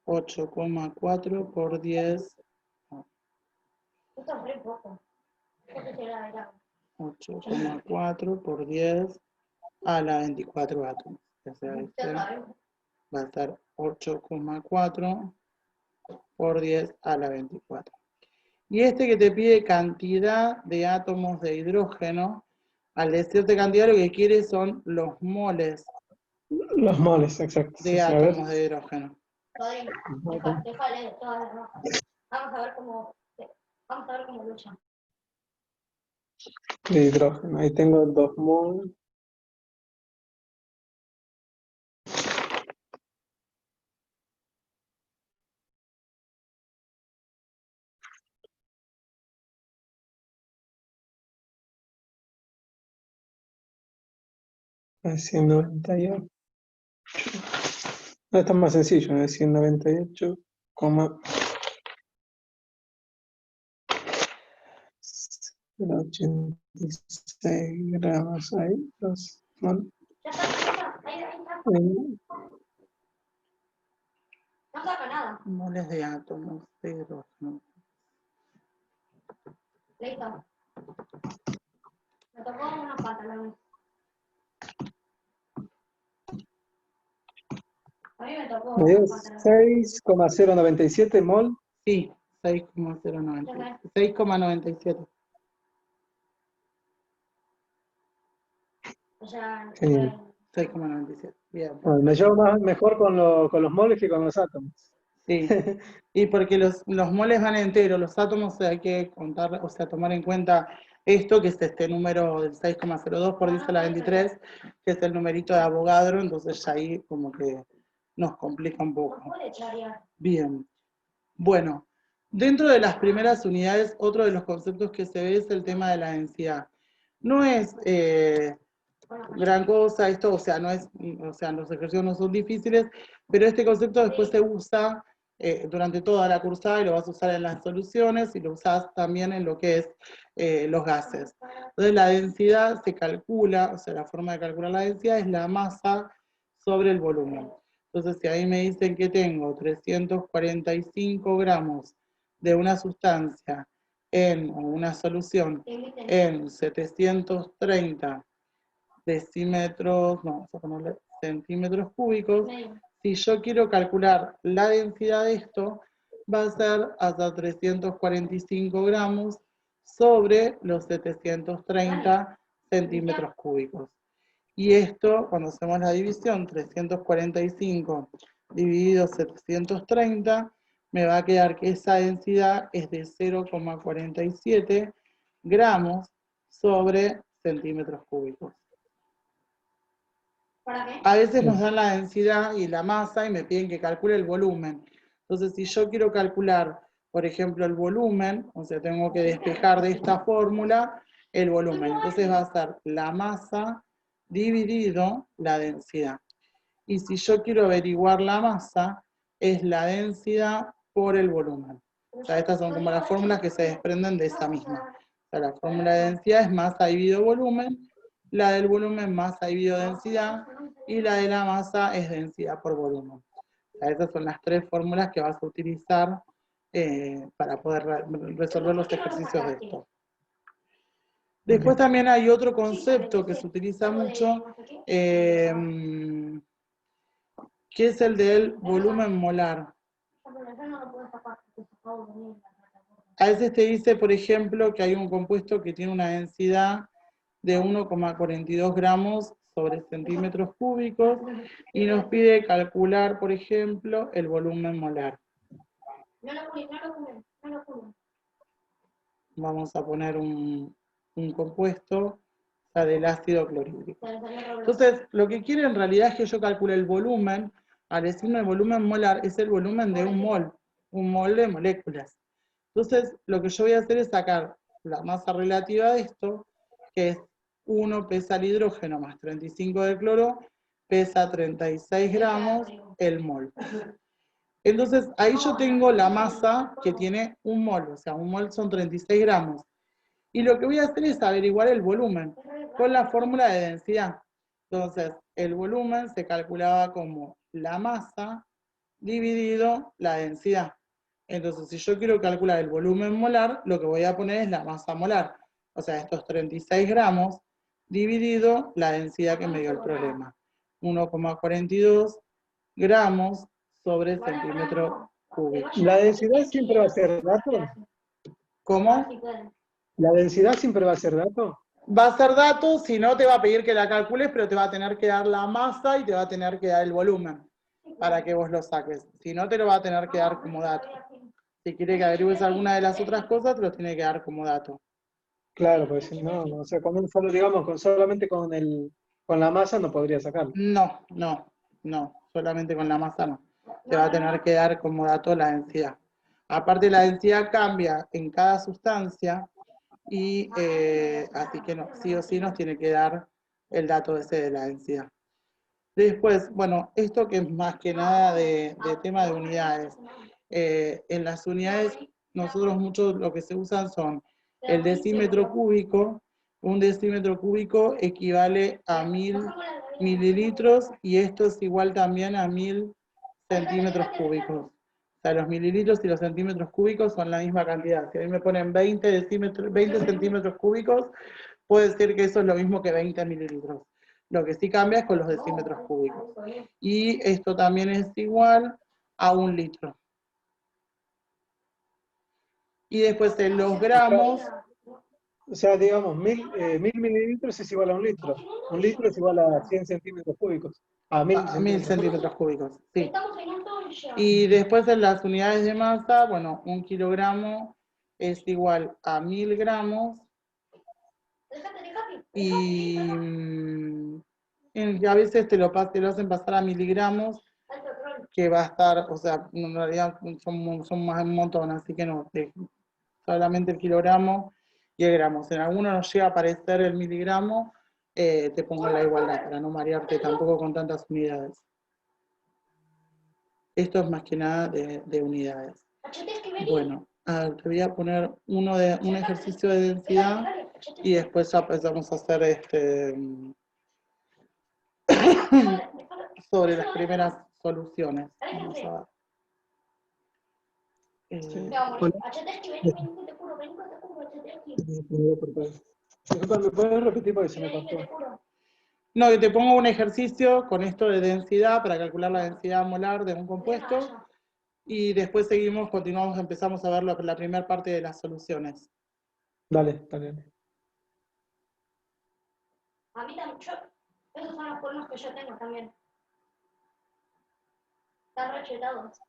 8,4 por 10, Esto es re poco. Esto será el agua. 8,4 por 10 a la 24 átomos. O sea, este va a estar 8,4 por 10 a la 24. Y este que te pide cantidad de átomos de hidrógeno, al decirte cantidad lo que quiere son los moles Los moles, exacto. de Sí, a ver. átomos de hidrógeno. Rodri, déjale todas las rojas. Vamos a ver cómo luchan. De hidrógeno. Ahí tengo 2 moles. A 198. No, está más sencillo, es 198,086 gramos ahí. Los moles. Ya está. Ahí está. No saca nada. Moles de átomos de hidrógeno. Listo. Me tocó unos pantalones. A mí me tocó Me dio unos pantalones. 6,097 mol. Sí, 6,97. O sea, Genial. 6,97. Bien. Bueno, me llevo mejor con los moles que con los átomos. Sí. Y porque los moles van enteros, los átomos hay que contar, o sea, tomar en cuenta esto, que es este número del 6,02 por 10 a la 23, que es el numerito de Avogadro, entonces ya ahí como que nos complica un poco. Bien. Bueno, dentro de las primeras unidades, otro de los conceptos que se ve es el tema de la densidad. No es gran cosa esto, o sea, no es, o sea, los ejercicios no son difíciles, pero este concepto después se usa durante toda la cursada y lo vas a usar en las soluciones y lo usas también en lo que es los gases. Entonces la densidad se calcula, o sea, la forma de calcular la densidad es la masa sobre el volumen. Entonces, si ahí me dicen que tengo 345 gramos de una sustancia en una solución en 730 decímetros, no, vamos a ponerle centímetros cúbicos, si yo quiero calcular la densidad de esto, va a ser hasta 345 gramos sobre los 730 centímetros cúbicos. Y esto, cuando hacemos la división, 345 dividido 730, me va a quedar que esa densidad es de 0,47 gramos sobre centímetros cúbicos. ¿Para qué? A veces nos dan la densidad y la masa y me piden que calcule el volumen. Entonces, si yo quiero calcular, por ejemplo, el volumen, o sea, tengo que despejar de esta fórmula el volumen. Entonces va a ser la masa dividido la densidad. Y si yo quiero averiguar la masa, es la densidad por el volumen. O sea, estas son como las fórmulas que se desprenden de esa misma. O sea, la fórmula de densidad es masa dividido volumen, la del volumen masa dividido densidad, y la de la masa es densidad por volumen. O sea, esas son las tres fórmulas que vas a utilizar para poder resolver los ejercicios de esto. Después también hay otro concepto que se utiliza mucho, que es el del volumen molar. A veces te dice, por ejemplo, que hay un compuesto que tiene una densidad de 1,42 gramos sobre centímetros cúbicos y nos pide calcular, por ejemplo, el volumen molar. Vamos a poner un compuesto, o sea, del ácido clorhídrico. Entonces, lo que quiere en realidad es que yo calcule el volumen. Al decirme el volumen molar, es el volumen de un mol de moléculas. Entonces, lo que yo voy a hacer es sacar la masa relativa de esto, que es 1 pesa el hidrógeno más 35 del cloro, pesa 36 gramos el mol. Entonces, ahí yo tengo la masa que tiene un mol, o sea, un mol son 36 gramos. Y lo que voy a hacer es averiguar el volumen con la fórmula de densidad. Entonces, el volumen se calculaba como la masa dividido la densidad. Entonces, si yo quiero calcular el volumen molar, lo que voy a poner es la masa molar. O sea, estos 36 gramos dividido la densidad que me dio el problema. 1,42 gramos sobre centímetro cúbico. La densidad siempre va a ser dato. ¿Cómo? La densidad siempre va a ser dato. Va a ser dato, si no te va a pedir que la calcules, pero te va a tener que dar la masa y te va a tener que dar el volumen para que vos lo saques. Si no, te lo va a tener que dar como dato. Si quiere que averigües alguna de las otras cosas, te lo tiene que dar como dato. Claro, pues si no, o sea, con un solo, digamos, solamente con la masa no podría sacarlo. No, solamente con la masa no. Te va a tener que dar como dato la densidad. Aparte, la densidad cambia en cada sustancia y así que no, sí o sí nos tiene que dar el dato ese de la densidad. Después, bueno, esto que es más que nada de tema de unidades. En las unidades, nosotros muchos lo que se usan son el decímetro cúbico. Un decímetro cúbico equivale a 1000 mililitros y esto es igual también a 1000 centímetros cúbicos. O sea, los mililitros y los centímetros cúbicos son la misma cantidad. Si a mí me ponen 20 centímetros cúbicos, puede decir que eso es lo mismo que 20 mililitros. Lo que sí cambia es con los decímetros cúbicos. Y esto también es igual a 1 litro. Y después en los gramos... O sea, digamos, 1000 mililitros es igual a 1 litro. 1 litro es igual a 100 centímetros cúbicos. A 1000 1000 centímetros cúbicos, sí. lleva? Y después en las unidades de masa, bueno, 1 kilogramo es igual a 1000 gramos. Dejate. Y a veces te lo hacen pasar a miligramos, Alto troll. que va a estar, o sea, en realidad son más un montón, así que no, solamente el kilogramo y el gramo. Si en alguno nos llega a aparecer el miligramo, te pongo la igualdad para no marearte tampoco con tantas unidades. Esto es más que nada de unidades. Bueno, te voy a poner un ejercicio de densidad y después ya empezamos a hacer sobre las primeras soluciones. Vamos a ver. Disculpa, ¿me puedes repetir porque se me cortó? No, yo te pongo un ejercicio con esto de densidad para calcular la densidad molar de un compuesto y después continuamos, empezamos a ver la primera parte de las soluciones. Dale. A mí también, esos son los cuernos que yo tengo también. Están rechetados.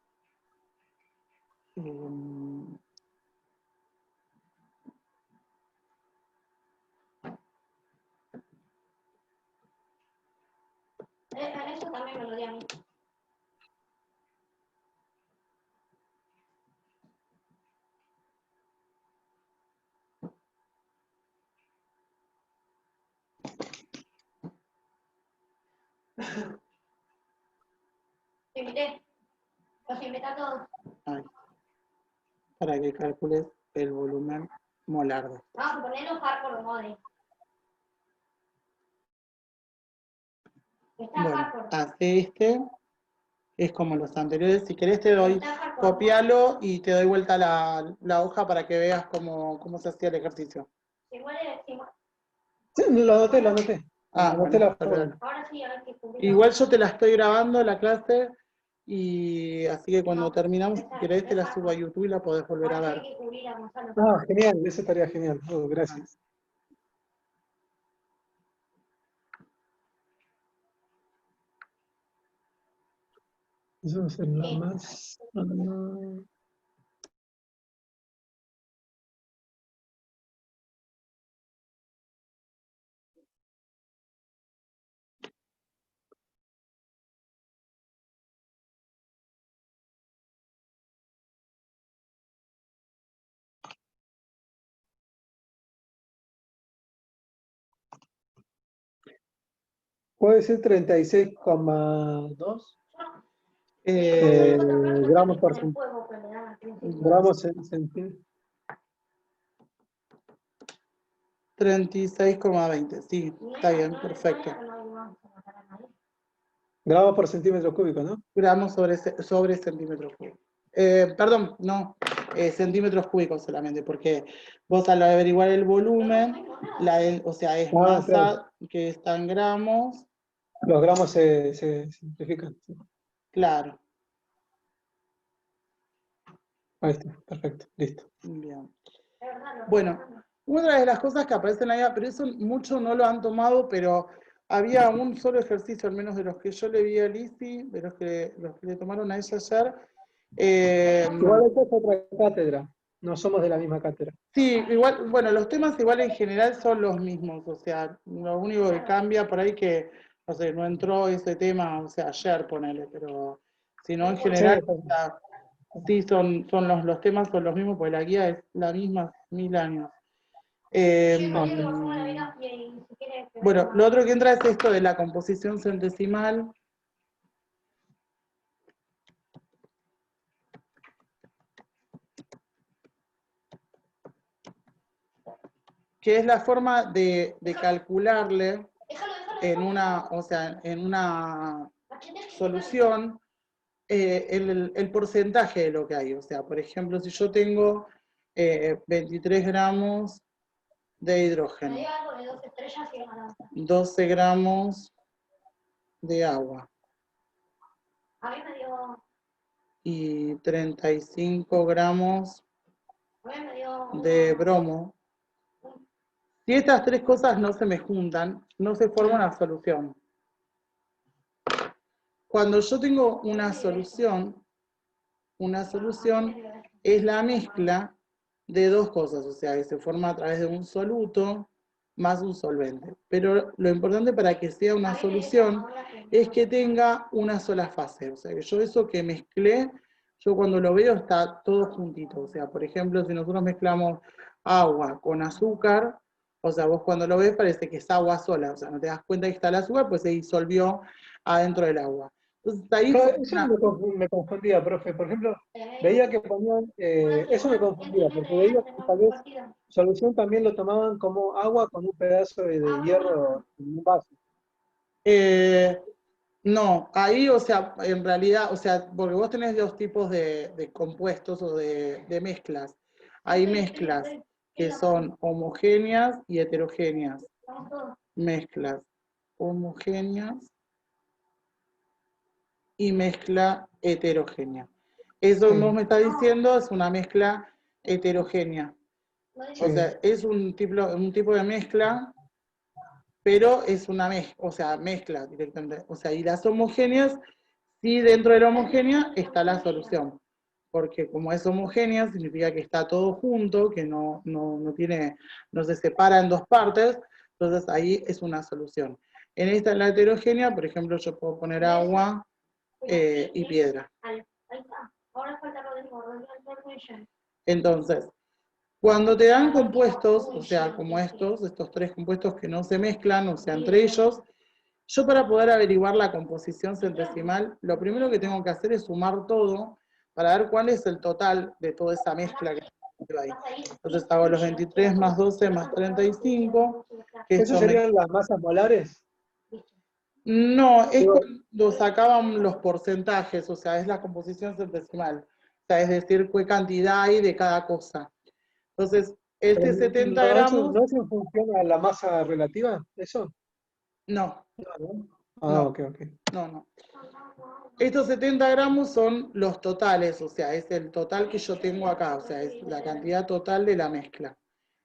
Eso también me lo di a mí. Los invité a todos. Para que calcules el volumen molar. Vamos a ponerlo hardcore de mode. Bueno, hace es como los anteriores. Si querés te doy, copialo y te doy vuelta la hoja para que veas cómo se hacía el ejercicio. Igual Sí, lo anoté. Bueno, ahora sí, a ver qué cubrir. igual yo te la estoy grabando la clase y así que cuando terminamos, si querés te la subo a YouTube y la podés volver a ver. Genial, eso estaría genial. Gracias. Eso va a ser nada más. Puede ser 36,2 gramos por centímetro. 36,20, sí, está bien, perfecto. Gramos por centímetro cúbico, ¿no? Gramos sobre centímetros cúbicos. Perdón, no, centímetros cúbicos solamente, porque vos al averiguar el volumen, o sea, es masa claro, que está en gramos. Los gramos se simplifican. Sí. Claro. Ahí está, perfecto, listo. Bien. Bueno, una de las cosas que aparecen ahí, pero eso muchos no lo han tomado, pero había un solo ejercicio, al menos de los que yo le vi a Lizzy, de los que le tomaron a ella ayer. Igual esta es otra cátedra, no somos de la misma cátedra. Sí, igual, bueno, los temas igual en general son los mismos, o sea, lo único que cambia por ahí que, no sé, no entró ese tema, o sea, ayer ponele, pero si no en general, sí, los temas son los mismos, porque la guía es la misma 1000 años. Bueno, lo otro que entra es esto de la composición centesimal. Que es la forma de calcularle en una solución el porcentaje de lo que hay. O sea, por ejemplo, si yo tengo 23 gramos de hidrógeno, 12 gramos de agua y 35 gramos de bromo. Si estas tres cosas no se me juntan, no se forma una solución. Cuando yo tengo una solución, una solución es la mezcla de dos cosas, o sea, que se forma a través de un soluto más un solvente. Pero lo importante para que sea una solución es que tenga una sola fase, o sea, que yo eso que mezclé, yo cuando lo veo está todo juntito, o sea, por ejemplo, si nosotros mezclamos agua con azúcar, o sea, vos cuando lo ves parece que es agua sola, o sea, no te das cuenta que está el azúcar, pues se disolvió adentro del agua. Entonces ahí Claro, fue eso una... me confundía, profe. Por ejemplo, veía que ponían, eso me confundía, porque veía que tal vez solución también lo tomaban como agua con un pedazo de hierro en un vaso. No, ahí, o sea, en realidad, o sea, porque vos tenés dos tipos de compuestos o de mezclas. Hay mezclas que son homogéneas y heterogéneas. Mezclas homogéneas y mezcla heterogénea. Eso Sí, vos me está diciendo es una mezcla heterogénea. O sí. sea, es un tipo de mezcla, pero es una mezcla, o sea, mezcla directamente. O sea, y las homogéneas, sí, dentro de la homogénea está la solución. Porque como es homogénea, significa que está todo junto, que no tiene, no se separa en dos partes, entonces ahí es una solución. En esta, en la heterogénea, por ejemplo, yo puedo poner agua y piedra. Entonces, cuando te dan compuestos, o sea, como estos tres compuestos que no se mezclan, o sea, entre ellos, yo para poder averiguar la composición centesimal, lo primero que tengo que hacer es sumar todo para ver cuál es el total de toda esa mezcla que tengo ahí. Entonces hago los 23 más 12 más 35, que ¿Esos esto me... serían las masas molares? No, es Digo, cuando sacaban los porcentajes, o sea, es la composición centesimal. O sea, es decir, qué cantidad hay de cada cosa. Entonces, este 70 gramos, ¿no es en función a la masa relativa? ¿Eso? no, No, ¿no? Ah, no, ok, ok. no. Estos 70 gramos son los totales, o sea, es el total que yo tengo acá, o sea, es la cantidad total de la mezcla.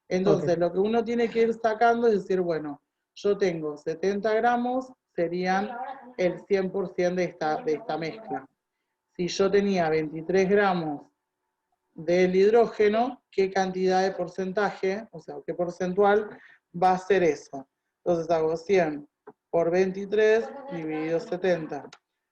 Entonces, Ok. lo que uno tiene que ir sacando es decir, bueno, yo tengo 70 gramos, serían el 100% de esta mezcla. Si yo tenía 23 gramos del hidrógeno, ¿qué cantidad de porcentaje, o sea, qué porcentual va a ser eso? Entonces hago 100 por 23 dividido 70.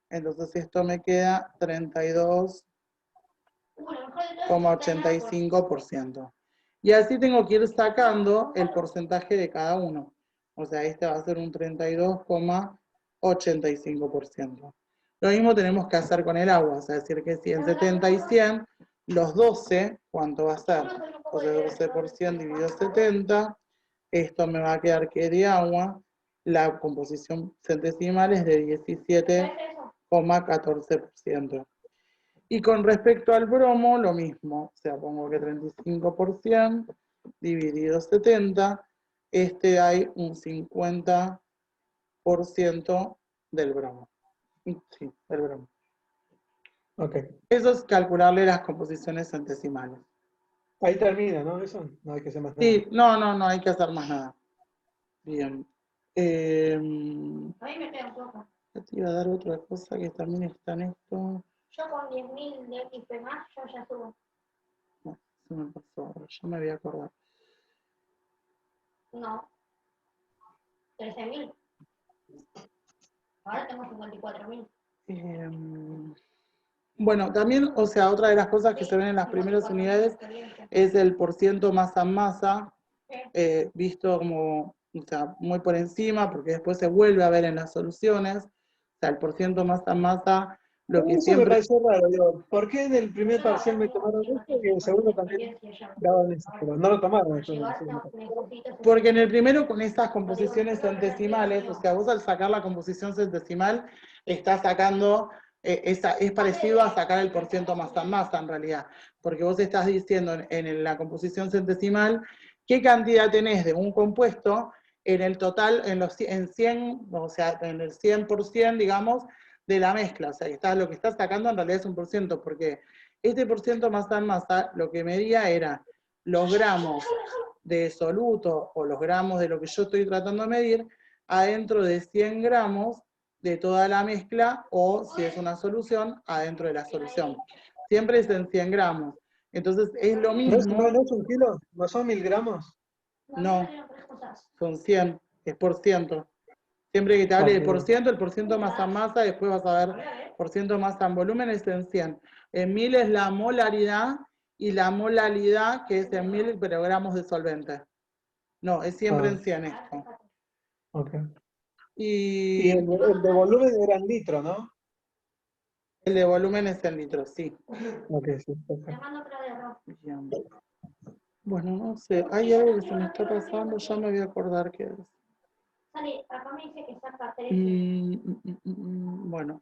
Entonces esto me queda 32,85%. Y así tengo que ir sacando el porcentaje de cada uno. O sea, este va a ser un 32,85%. Lo mismo tenemos que hacer con el agua, o sea, decir que si en 70 y 100, los 12, ¿cuánto va a ser? Entonces 12 por 100 dividido 70, esto me va a quedar que de agua, la composición centesimal es de 17,14%. Y con respecto al bromo, lo mismo, o sea, pongo que 35% dividido 70, hay un 50% del bromo. Sí, del bromo. Ok. Eso es calcularle las composiciones centesimales. Ahí termina, ¿no? Eso, no hay que hacer más nada. Sí, no hay que hacer más nada. Bien. Te iba a dar otra cosa que también está en esto. Yo con 10.000 de XP más, yo ya subo. No, se me pasó ahora, ya me voy a acordar. No, 13.000. Ahora tengo 54.000. Bueno, también, o sea, otra de las cosas que se ven en las primeras unidades es el porciento masa-masa, visto como, o sea, muy por encima, porque después se vuelve a ver en las soluciones. O sea, el porciento masa-masa, lo que Eso me siempre... pareció raro, digo, ¿por qué en el primer parcial me tomaron esto y en el segundo también daban eso? Pero no lo tomaron eso en el segundo parcial. Porque en el primero con estas composiciones centesimales, o sea, vos al sacar la composición centesimal, estás sacando, es parecido a sacar el porciento masa en realidad, porque vos estás diciendo en la composición centesimal qué cantidad tenés de un compuesto en el total, en 100, o sea, en el 100%, digamos, de la mezcla. O sea, lo que estás sacando en realidad es un porciento, porque este porciento masa lo que medía era los gramos de soluto o los gramos de lo que yo estoy tratando de medir adentro de 100 gramos de toda la mezcla o si es una solución adentro de la solución. siempre es en 100 gramos. Entonces es lo ¿No es, mismo. no es un kilo? ¿No son 1000 gramos? No, son 100, es por ciento. Siempre que te hable de por ciento, el por ciento masa en masa, después vas a ver por ciento masa en volumen, es en 100. En 1000 es la molaridad y la molalidad, que es en 1000 gramos de solvente. No, es siempre en 100 esto. Ok. Y Y el de volumen era en litro, ¿no? el de volumen es en litros, sí. Ok, sí, perfecto. Bien. Bueno, no sé, hay algo que se me está pasando, ya me voy a acordar qué es. Sale, acá me dice que saca 13. Bueno.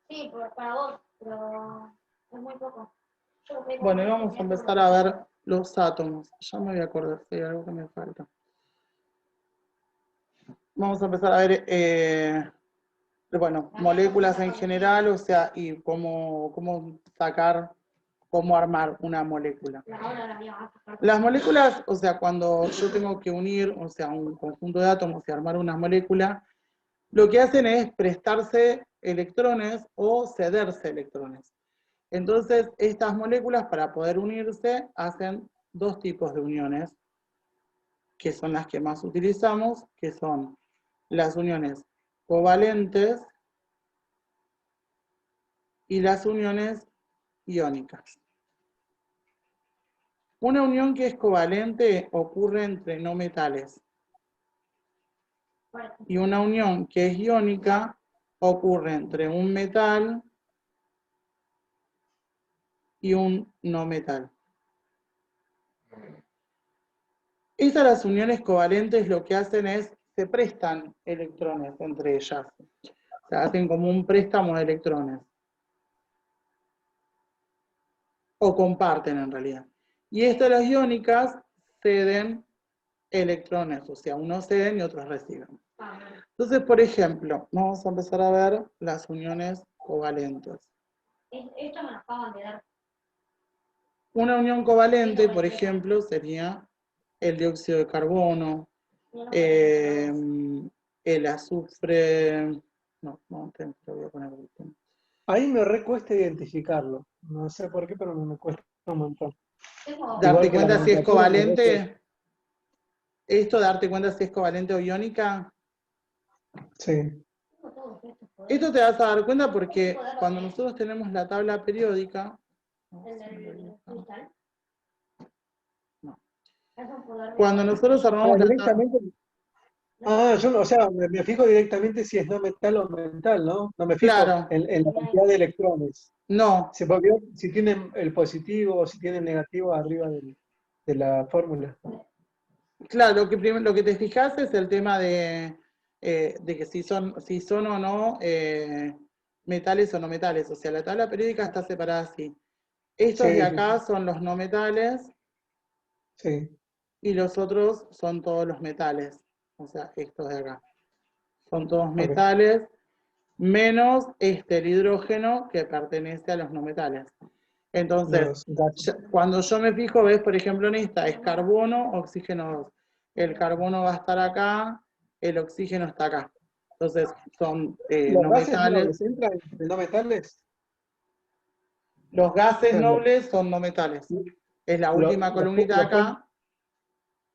Sí, para vos, pero es muy poco. Bueno, y vamos a empezar a ver los átomos. Ya me voy a acordar si hay algo que me falta. Vamos a empezar a ver, bueno, moléculas en general, o sea, y cómo sacar, cómo armar una molécula. Las moléculas, o sea, cuando yo tengo que unir, o sea, un conjunto de átomos y armar una molécula, lo que hacen es prestarse electrones o cederse electrones. Entonces, estas moléculas, para poder unirse, hacen dos tipos de uniones, que son las que más utilizamos, que son las uniones covalentes y las uniones iónicas. Una unión que es covalente ocurre entre no metales. Y una unión que es iónica ocurre entre un metal y un no metal. Estas las uniones covalentes lo que hacen es, se prestan electrones entre ellas. O sea, hacen como un préstamo de electrones. O comparten en realidad. Y estas, las iónicas, ceden electrones. O sea, unos ceden y otros reciben. Entonces, por ejemplo, vamos a empezar a ver las uniones covalentes. Esto me lo acaban de dar. Una unión covalente, por ejemplo, sería el dióxido de carbono, el azufre. No, te lo voy a poner el último. Ahí me recuesta identificarlo. No sé por qué, pero me cuesta un montón. Darte Igual que la cuenta si es nomenclatura, me parece- covalente. Esto, darte cuenta si es covalente o iónica. Sí. Esto te vas a dar cuenta porque cuando nosotros tenemos la tabla periódica. Cuando nosotros armamos la tabla. Directamente. Yo no, o sea, me fijo directamente si es no metal o metal, ¿no? No me fijo Claro, en la cantidad de electrones. no. Si tienen el positivo o si tienen negativo arriba de la fórmula. Claro, lo que te fijas es el tema de que si son o no metales o no metales. O sea, la tabla periódica está separada así. Estos de Sí, sí, acá son los no metales sí. y los otros son todos los metales. O sea, estos de acá. Son todos Ok. metales, menos el hidrógeno que pertenece a los no metales. Entonces, Los gases. cuando yo me fijo, ves, por ejemplo, en esta, es carbono, oxígeno 2. El carbono va a estar acá, el oxígeno está acá. Entonces, son ¿Los no gases metales. nobles entran en no metales? Los O gases sea, nobles son no metales. Es la última columnita de acá,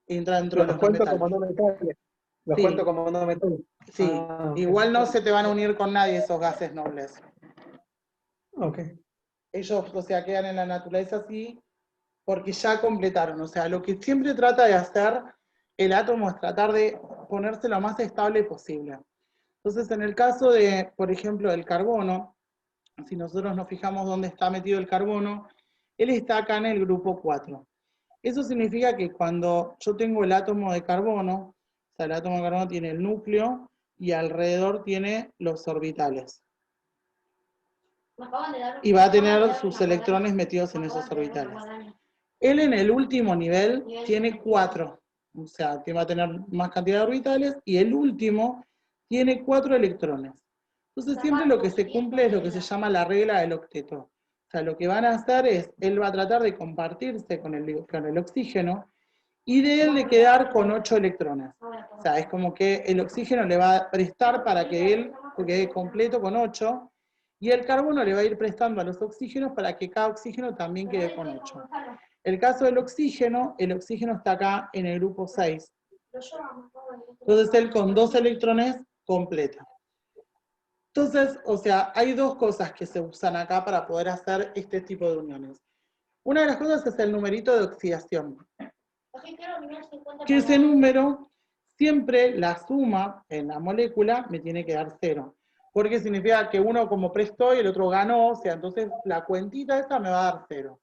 entra dentro de los los no cuento metales. como no metales. Los Sí, cuento como no metales. sí. Ok. Igual no se te van a unir con nadie esos gases nobles. Ok. Ellos, o sea, quedan en la naturaleza así porque ya completaron. O sea, lo que siempre trata de hacer el átomo es tratar de ponerse lo más estable posible. Entonces, en el caso de, por ejemplo, del carbono, si nosotros nos fijamos dónde está metido el carbono, él está acá en el grupo 4. Eso significa que cuando yo tengo el átomo de carbono, o sea, el átomo de carbono tiene el núcleo y alrededor tiene los orbitales. Y va a tener sus electrones metidos en esos orbitales. Él en el último nivel tiene 4, o sea, que va a tener más cantidad de orbitales, y el último tiene 4 electrones. Entonces siempre lo que se cumple es lo que se llama la regla del octeto. O sea, lo que van a hacer es, él va a tratar de compartirse con el oxígeno, y de él de quedar con 8 electrones. O sea, es como que el oxígeno le va a prestar para que él porque es completo con 8, y el carbono le va a ir prestando a los oxígenos para que cada oxígeno también quede con 8. El caso del oxígeno está acá en el grupo 6. Entonces él con 2 electrones completa. Entonces, o sea, hay dos cosas que se usan acá para poder hacer este tipo de uniones. Una de las cosas es el numerito de oxidación. Que ese número, siempre la suma en la molécula me tiene que dar 0. Porque significa que uno como prestó y el otro ganó, o sea, entonces la cuentita esta me va a dar 0.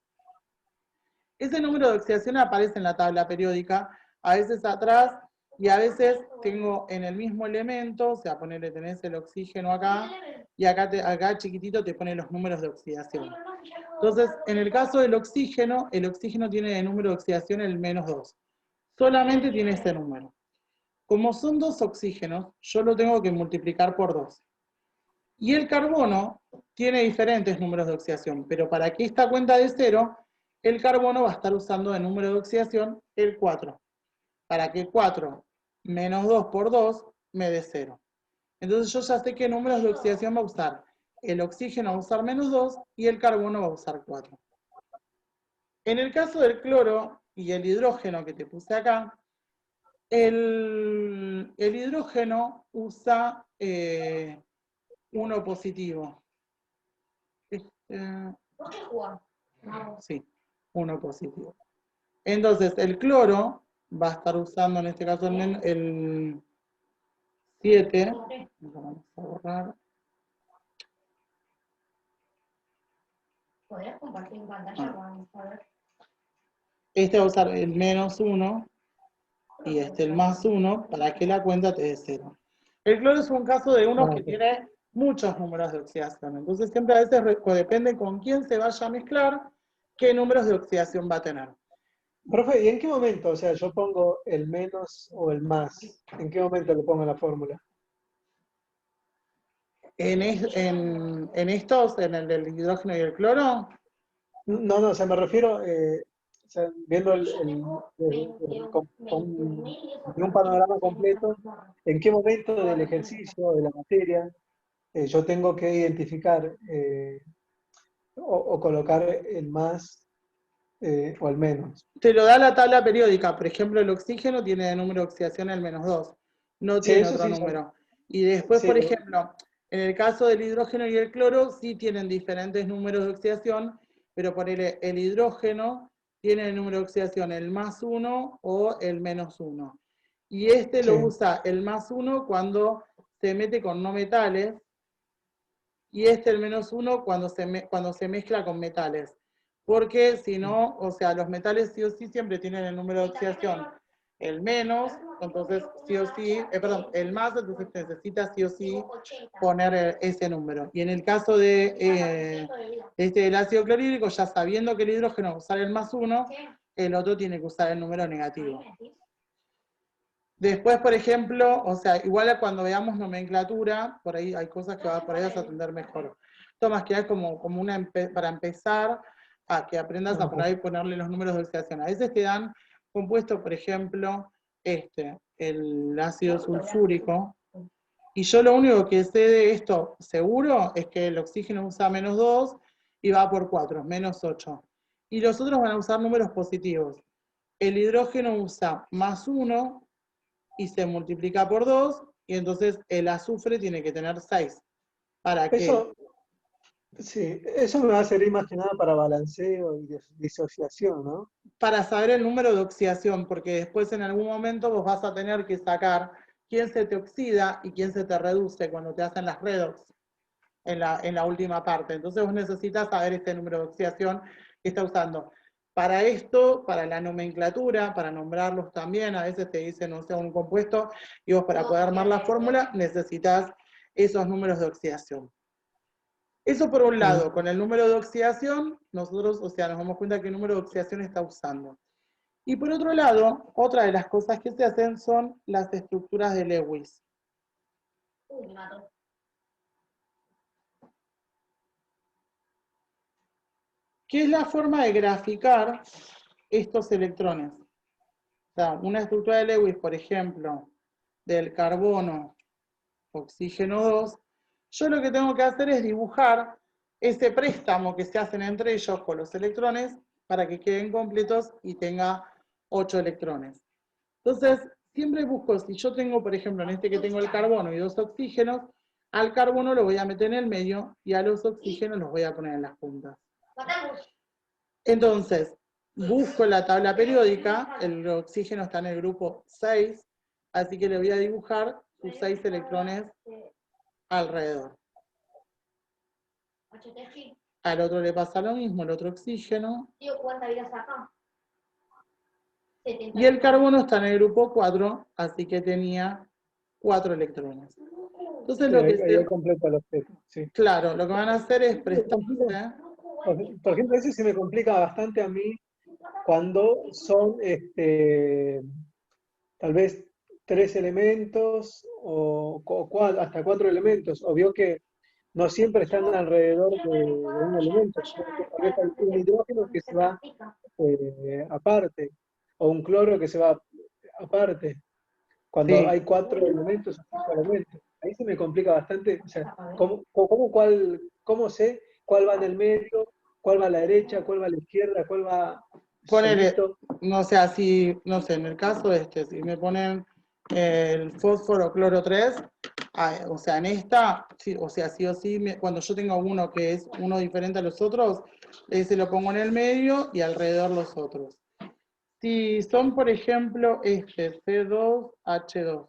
Ese número de oxidación aparece en la tabla periódica, a veces atrás, y a veces tengo en el mismo elemento, o sea, tenés el oxígeno acá, y acá chiquitito te pone los números de oxidación. Entonces, en el caso del oxígeno, el oxígeno tiene de número de oxidación el -2. Solamente tiene ese número. Como son 2 oxígenos, yo lo tengo que multiplicar por 2. Y el carbono tiene diferentes números de oxidación, pero para que esta cuenta de 0, el carbono va a estar usando de número de oxidación el 4. Para que 4 menos 2 por 2 me dé 0. Entonces yo ya sé qué números de oxidación va a usar. El oxígeno va a usar -2 y el carbono va a usar 4. En el caso del cloro y el hidrógeno que te puse acá, el hidrógeno usa 1 positivo. Sí, 1 positivo. Entonces, el cloro va a estar usando, en este caso, el 7. Vamos a borrar. ¿Podrías compartir en pantalla? A ver. Este va a usar el -1 y este el +1 para que la cuenta te dé 0. El cloro es un caso de uno que tiene muchos números de oxidación. Entonces, siempre a veces depende con quién se vaya a mezclar, qué números de oxidación va a tener. Profe, ¿y en qué momento? O sea, yo pongo el menos o el más. ¿En qué momento le pongo en la fórmula? En estos, en el del hidrógeno y el cloro. No, o sea, me refiero, o sea, viendo de un panorama completo, ¿en qué momento del ejercicio, de la materia, yo tengo que identificar o colocar el más o el menos? Te lo da la tabla periódica. Por ejemplo, el oxígeno tiene de número de oxidación el -2. No Sí, tiene eso otro sí, número. Y después, sí, por ejemplo, en el caso del hidrógeno y el cloro, sí tienen diferentes números de oxidación, pero por el hidrógeno tiene el número de oxidación el +1 o el -1. Y este lo sí. usa el +1 cuando se mete con no metales, y este el -1 cuando se mezcla con metales. Porque si no, o sea, los metales sí o sí siempre tienen el número de oxidación el menos, entonces sí o sí, perdón, el más, entonces necesitas sí o sí poner ese número. Y en el caso de del ácido clorhídrico, ya sabiendo que el hidrógeno va a usar el +1, el otro tiene que usar el número negativo. Después, por ejemplo, o sea, igual a cuando veamos nomenclatura, por ahí hay cosas que por ahí vas a atender mejor. Esto más que nada es como para empezar a que aprendas a por ahí ponerle los números de oxidación. A veces te dan compuestos, por ejemplo, el ácido sulfúrico, y yo lo único que sé de esto seguro es que el oxígeno usa -2 y va por 4, -8. Y los otros van a usar números positivos. El hidrógeno usa +1 y se multiplica por 2, y entonces el azufre tiene que tener 6. ¿Para qué? Eso, sí, eso me va a servir más que nada para balanceo y disociación, ¿no? Para saber el número de oxidación, porque después en algún momento vos vas a tener que sacar quién se te oxida y quién se te reduce cuando te hacen las redox en la última parte. Entonces vos necesitas saber este número de oxidación que está usando. Para esto, para la nomenclatura, para nombrarlos también, a veces te dicen, no sé, un compuesto, y vos para poder armar la fórmula necesitas esos números de oxidación. Eso por un lado, con el número de oxidación, nosotros, o sea, nos damos cuenta qué número de oxidación está usando. Y por otro lado, otra de las cosas que se hacen son las estructuras de Lewis. ¿Qué es la forma de graficar estos electrones? O sea, una estructura de Lewis, por ejemplo, del carbono, oxígeno 2, Yo lo que tengo que hacer es dibujar ese préstamo que se hacen entre ellos con los electrones para que queden completos y tenga 8 electrones. Entonces, siempre busco, si yo tengo, por ejemplo, en este que tengo el carbono y 2 oxígenos, al carbono lo voy a meter en el medio y a los oxígenos los voy a poner en las puntas. Entonces, busco la tabla periódica, el oxígeno está en el grupo 6, así que le voy a dibujar sus 6 electrones alrededor. Al otro le pasa lo mismo, el otro oxígeno. Y el carbono está en el grupo 4, así que tenía 4 electrones. Entonces Sí, lo que ahí completa el objeto. Sí. claro, lo que van a hacer es prestarse. Por ejemplo, eso se me complica bastante a mí cuando son tal vez 3 elementos o hasta 4 elementos. Obvio que no siempre están alrededor de un elemento, sino que tal vez hay un hidrógeno que se va aparte, o un cloro que se va aparte, cuando Sí. hay 4 elementos o 5 elementos. Ahí se me complica bastante, o sea, ¿cómo sé cuál va en el medio, cuál va a la derecha, cuál va a la izquierda, cuál va Ponele, solito? no sé, así, no sé, en el caso si me ponen el fósforo cloro 3, o sea, en esta, sí, o sea, sí o sí, cuando yo tengo uno que es uno diferente a los otros, ese lo pongo en el medio y alrededor los otros. Si son, por ejemplo, C2H2,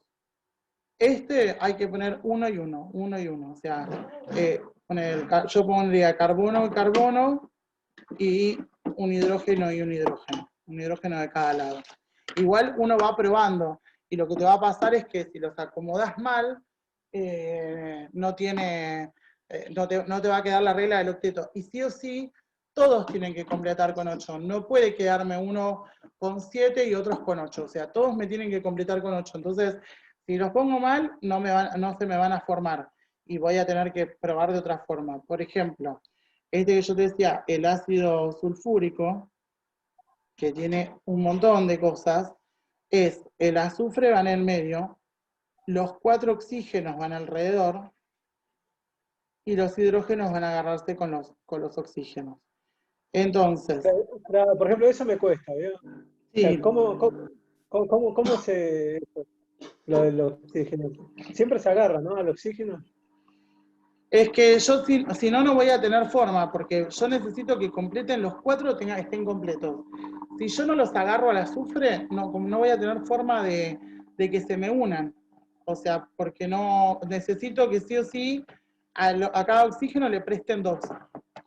hay que poner uno y uno, o sea, yo pondría carbono y carbono, y un hidrógeno un hidrógeno de cada lado. Igual uno va probando, y lo que te va a pasar es que si los acomodas mal, no te va a quedar la regla del octeto. Y sí o sí, todos tienen que completar con 8. No puede quedarme uno con 7 y otros con 8. O sea, todos me tienen que completar con 8. Entonces, si los pongo mal, no se me van a formar. Y voy a tener que probar de otra forma. Por ejemplo, este que yo te decía, el ácido sulfúrico, que tiene un montón de cosas, es el azufre va en el medio, los 4 oxígenos van alrededor y los hidrógenos van a agarrarse con los oxígenos. Entonces, Pero, por ejemplo, eso me cuesta, ¿veo? O sea, sí, ¿cómo se lo del oxígeno? Siempre se agarra, ¿no? Al oxígeno. es que yo si no, no voy a tener forma, porque yo necesito que completen los 4, estén completos. Si yo no los agarro al azufre, no voy a tener forma de que se me unan. O sea, porque no necesito que sí o sí a cada oxígeno le presten 2.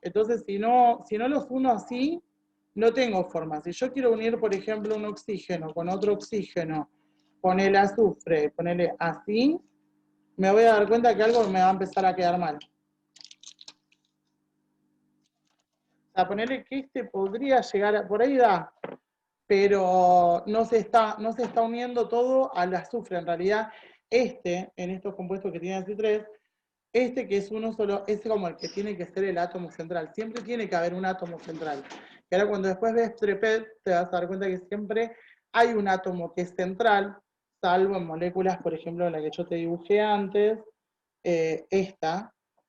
Entonces, si no los uno así, no tengo forma. Si yo quiero unir, por ejemplo, un oxígeno con otro oxígeno, con el azufre, ponerle así, me voy a dar cuenta que algo me va a empezar a quedar mal. O sea, ponerle que podría llegar por ahí da, pero no se está uniendo todo al azufre. En realidad, en estos compuestos que tienen C3, que es uno solo, es como el que tiene que ser el átomo central. Siempre tiene que haber un átomo central. Y ahora cuando después ves TREPET, te vas a dar cuenta que siempre hay un átomo que es central, salvo en moléculas, por ejemplo, la que yo te dibujé antes,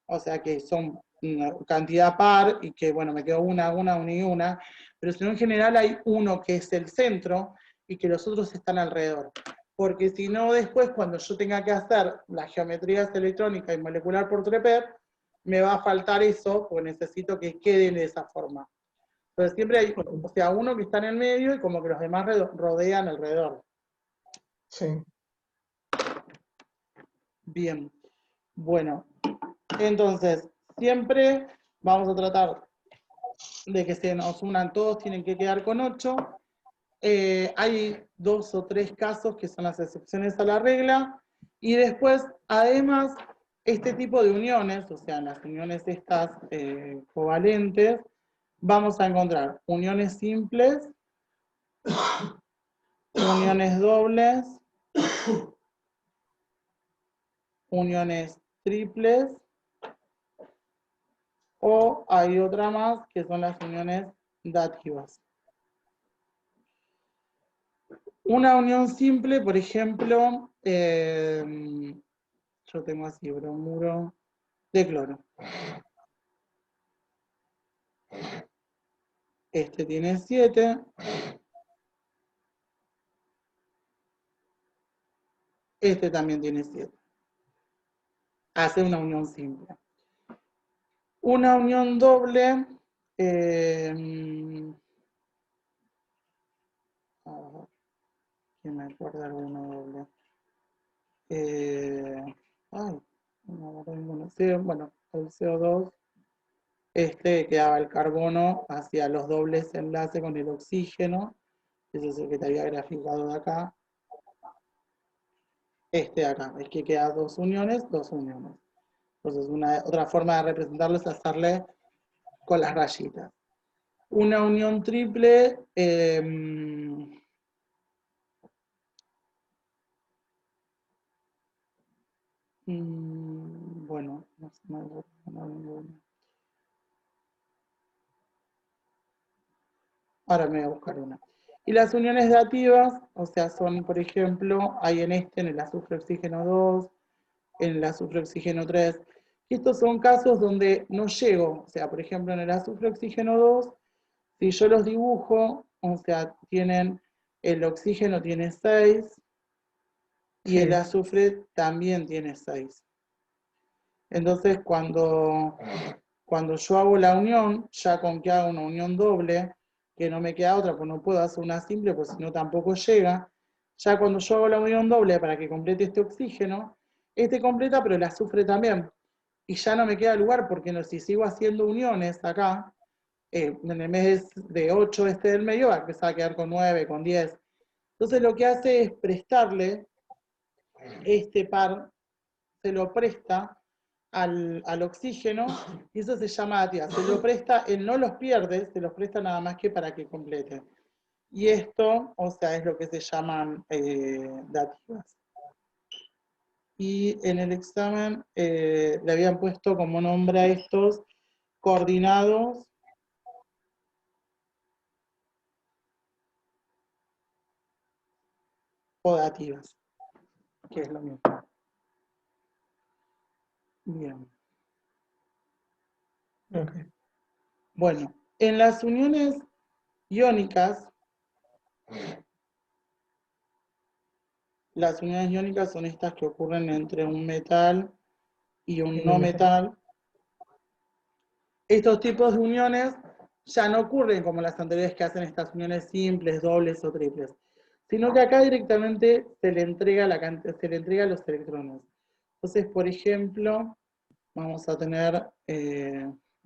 o sea que son una cantidad par y que, bueno, me quedó una y una, pero si no, en general hay uno que es el centro y que los otros están alrededor. Porque si no, después, cuando yo tenga que hacer las geometrías electrónica y molecular por TREPET, me va a faltar eso, porque necesito que queden de esa forma. Entonces siempre hay, o sea, uno que está en el medio y como que los demás rodean alrededor. Sí. Bien. Bueno, entonces, siempre vamos a tratar de que se nos unan todos, tienen que quedar con 8. Hay 2 o 3 casos que son las excepciones a la regla. Y después, además, este tipo de uniones, o sea, las uniones estas covalentes, vamos a encontrar uniones simples, uniones dobles, uniones triples, o hay otra más que son las uniones dativas. Una unión simple, por ejemplo, yo tengo así bromuro de cloro. Este tiene 7. Este también tiene 7. Hace una unión simple. Una unión doble, a ver, ¿quién me acuerda alguna doble? Ay, no, ninguno. Sí, bueno, el CO2, quedaba el carbono hacia los dobles enlaces con el oxígeno, ese es el que te había graficado de acá. De acá, es que queda dos uniones, dos uniones. Entonces, otra forma de representarlo es hacerle con las rayitas. Una unión triple, bueno, no sé, ahora me voy a buscar una. Y las uniones dativas, o sea, son, por ejemplo, hay en el azufre oxígeno 2, en el azufre oxígeno 3. Y estos son casos donde no llego, o sea, por ejemplo, en el azufre oxígeno 2, si yo los dibujo, o sea, el oxígeno tiene 6 y el azufre también tiene 6. Entonces, cuando yo hago la unión, ya con que hago una unión doble, que no me queda otra, pues no puedo hacer una simple, pues si no tampoco llega, ya cuando yo hago la unión doble para que complete este oxígeno, completa, pero el azufre también. Y ya no me queda lugar, porque no, si sigo haciendo uniones acá, en el mes de 8 del medio, va a empezar a quedar con 9, con 10. Entonces lo que hace es prestarle este par, se lo presta al oxígeno, y eso se llama dativa. Se lo presta, él no los pierde, se los presta nada más que para que complete. Y esto, o sea, es lo que se llaman dativas. Y en el examen le habían puesto como nombre a estos coordinados o dativas, que es lo mismo. Bien. Okay. Bueno, en las uniones iónicas, las uniones iónicas son estas que ocurren entre un metal y un no metal. Estos tipos de uniones ya no ocurren como las anteriores que hacen estas uniones simples, dobles o triples, sino que acá directamente se le entrega los electrones. Entonces, por ejemplo, vamos a tener,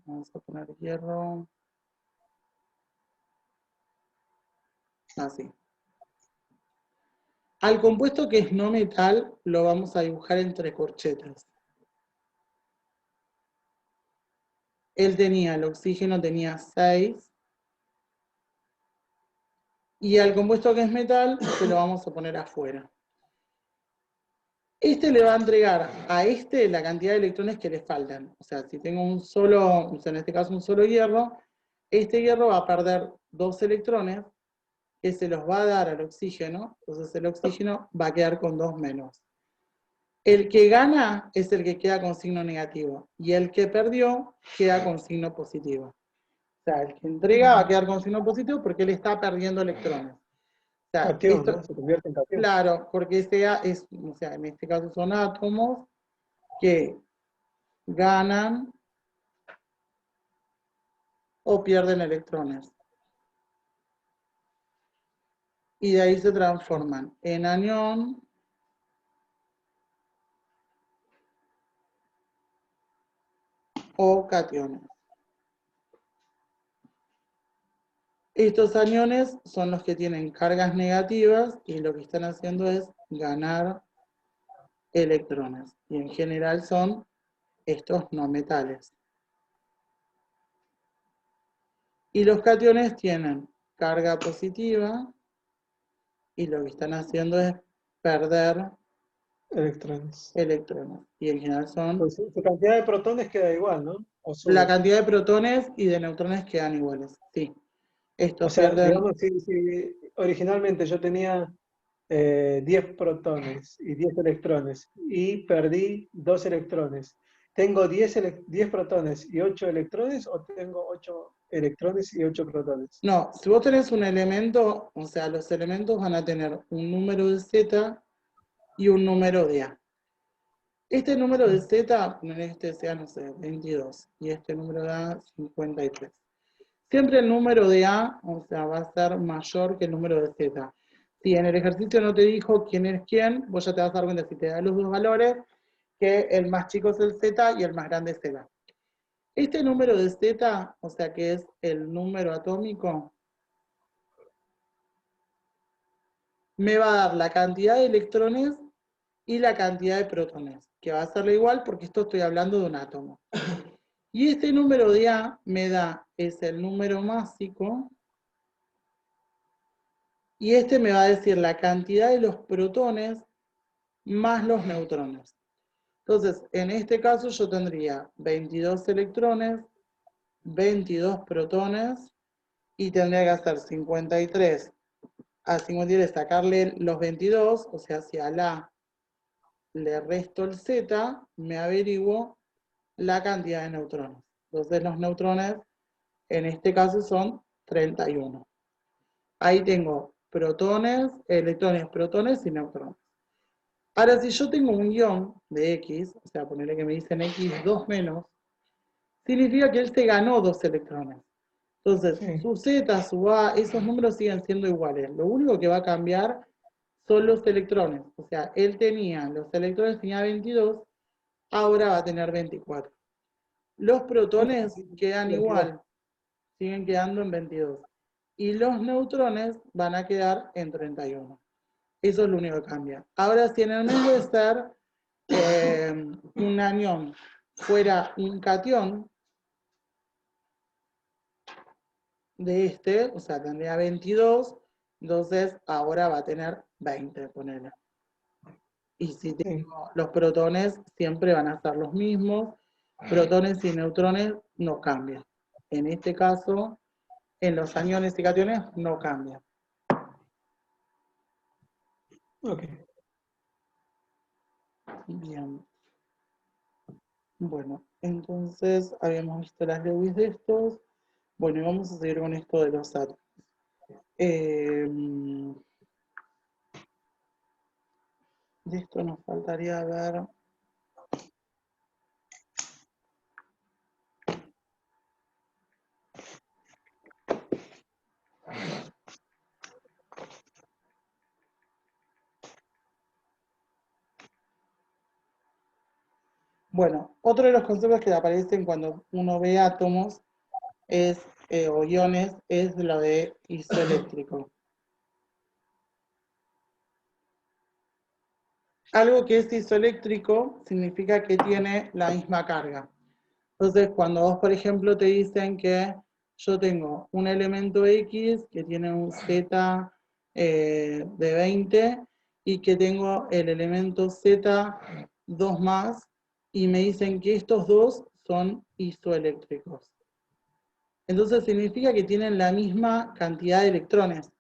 vamos a poner hierro, así. Al compuesto que es no metal lo vamos a dibujar entre corchetas. El oxígeno tenía 6. Y al compuesto que es metal se lo vamos a poner afuera. Le va a entregar a la cantidad de electrones que le faltan. O sea, si tengo un solo, o sea, en este caso un solo hierro, hierro va a perder 2 electrones que se los va a dar al oxígeno, entonces el oxígeno va a quedar con 2 menos. El que gana es el que queda con signo negativo, y el que perdió queda con signo positivo. O sea, el que entrega va a quedar con signo positivo porque él está perdiendo electrones. O sea, Cation, ¿no? Se convierte en cation. Claro, porque o sea, en este caso son átomos que ganan o pierden electrones. Y de ahí se transforman en anión o cationes. Estos aniones son los que tienen cargas negativas y lo que están haciendo es ganar electrones. Y en general son estos no metales. Y los cationes tienen carga positiva y lo que están haciendo es perder electrones. Y en general son... Pues su cantidad de protones queda igual, ¿no? La cantidad de protones y de neutrones quedan iguales, sí. O sea, digamos, si originalmente yo tenía 10 protones y 10 electrones y perdí 2 electrones, ¿tengo 10 protones y 8 electrones o tengo 8 electrones y 8 protones? No, si vos tenés un elemento, o sea, los elementos van a tener un número de Z y un número de A. Este número de Z, este sea, no sé, 22, y este número de A, 53. Siempre el número de A, o sea, va a ser mayor que el número de Z. Si en el ejercicio no te dijo quién es quién, vos ya te vas a dar cuenta, si te da los dos valores, que el más chico es el Z y el más grande es el A. Este número de Z, o sea, que es el número atómico, me va a dar la cantidad de electrones y la cantidad de protones, que va a ser igual porque esto estoy hablando de un átomo. Y este número de A me da, es el número másico, y este me va a decir la cantidad de los protones más los neutrones. Entonces, en este caso yo tendría 22 electrones, 22 protones, y tendría que hacer 53 a 53, sacarle los 22, o sea, si a la le resto el Z, me averiguo la cantidad de neutrones. Entonces los neutrones, en este caso, son 31. Ahí tengo protones, electrones, protones y neutrones. Ahora, si yo tengo un ion de X, o sea, ponerle que me dicen X2 menos, significa que él se ganó 2 electrones. Entonces, Sí. su Z, su A, esos números siguen siendo iguales. Lo único que va a cambiar son los electrones. O sea, él tenía, los electrones tenía 22, ahora va a tener 24. Los protones quedan igual, siguen quedando en 22. Y los neutrones van a quedar en 31. Eso es lo único que cambia. Ahora, si en el medio de ser un anión fuera un catión de este, o sea, tendría 22, entonces ahora va a tener 20, ponele. Y si tengo los protones, siempre van a ser los mismos. Protones y neutrones no cambian. En este caso, en los aniones y cationes no cambian. Ok. Bien. Bueno, entonces habíamos visto las Lewis de estos. Bueno, y vamos a seguir con esto de los átomos. De esto nos faltaría ver. Bueno, otro de los conceptos que aparecen cuando uno ve átomos es, o iones, es lo de isoeléctrico. Algo que es isoeléctrico significa que tiene la misma carga. Entonces, cuando vos, por ejemplo, te dicen que yo tengo un elemento X que tiene un Z de 20 y que tengo el elemento Z 2 más, y me dicen que estos dos son isoeléctricos. Entonces significa que tienen la misma cantidad de electrones. O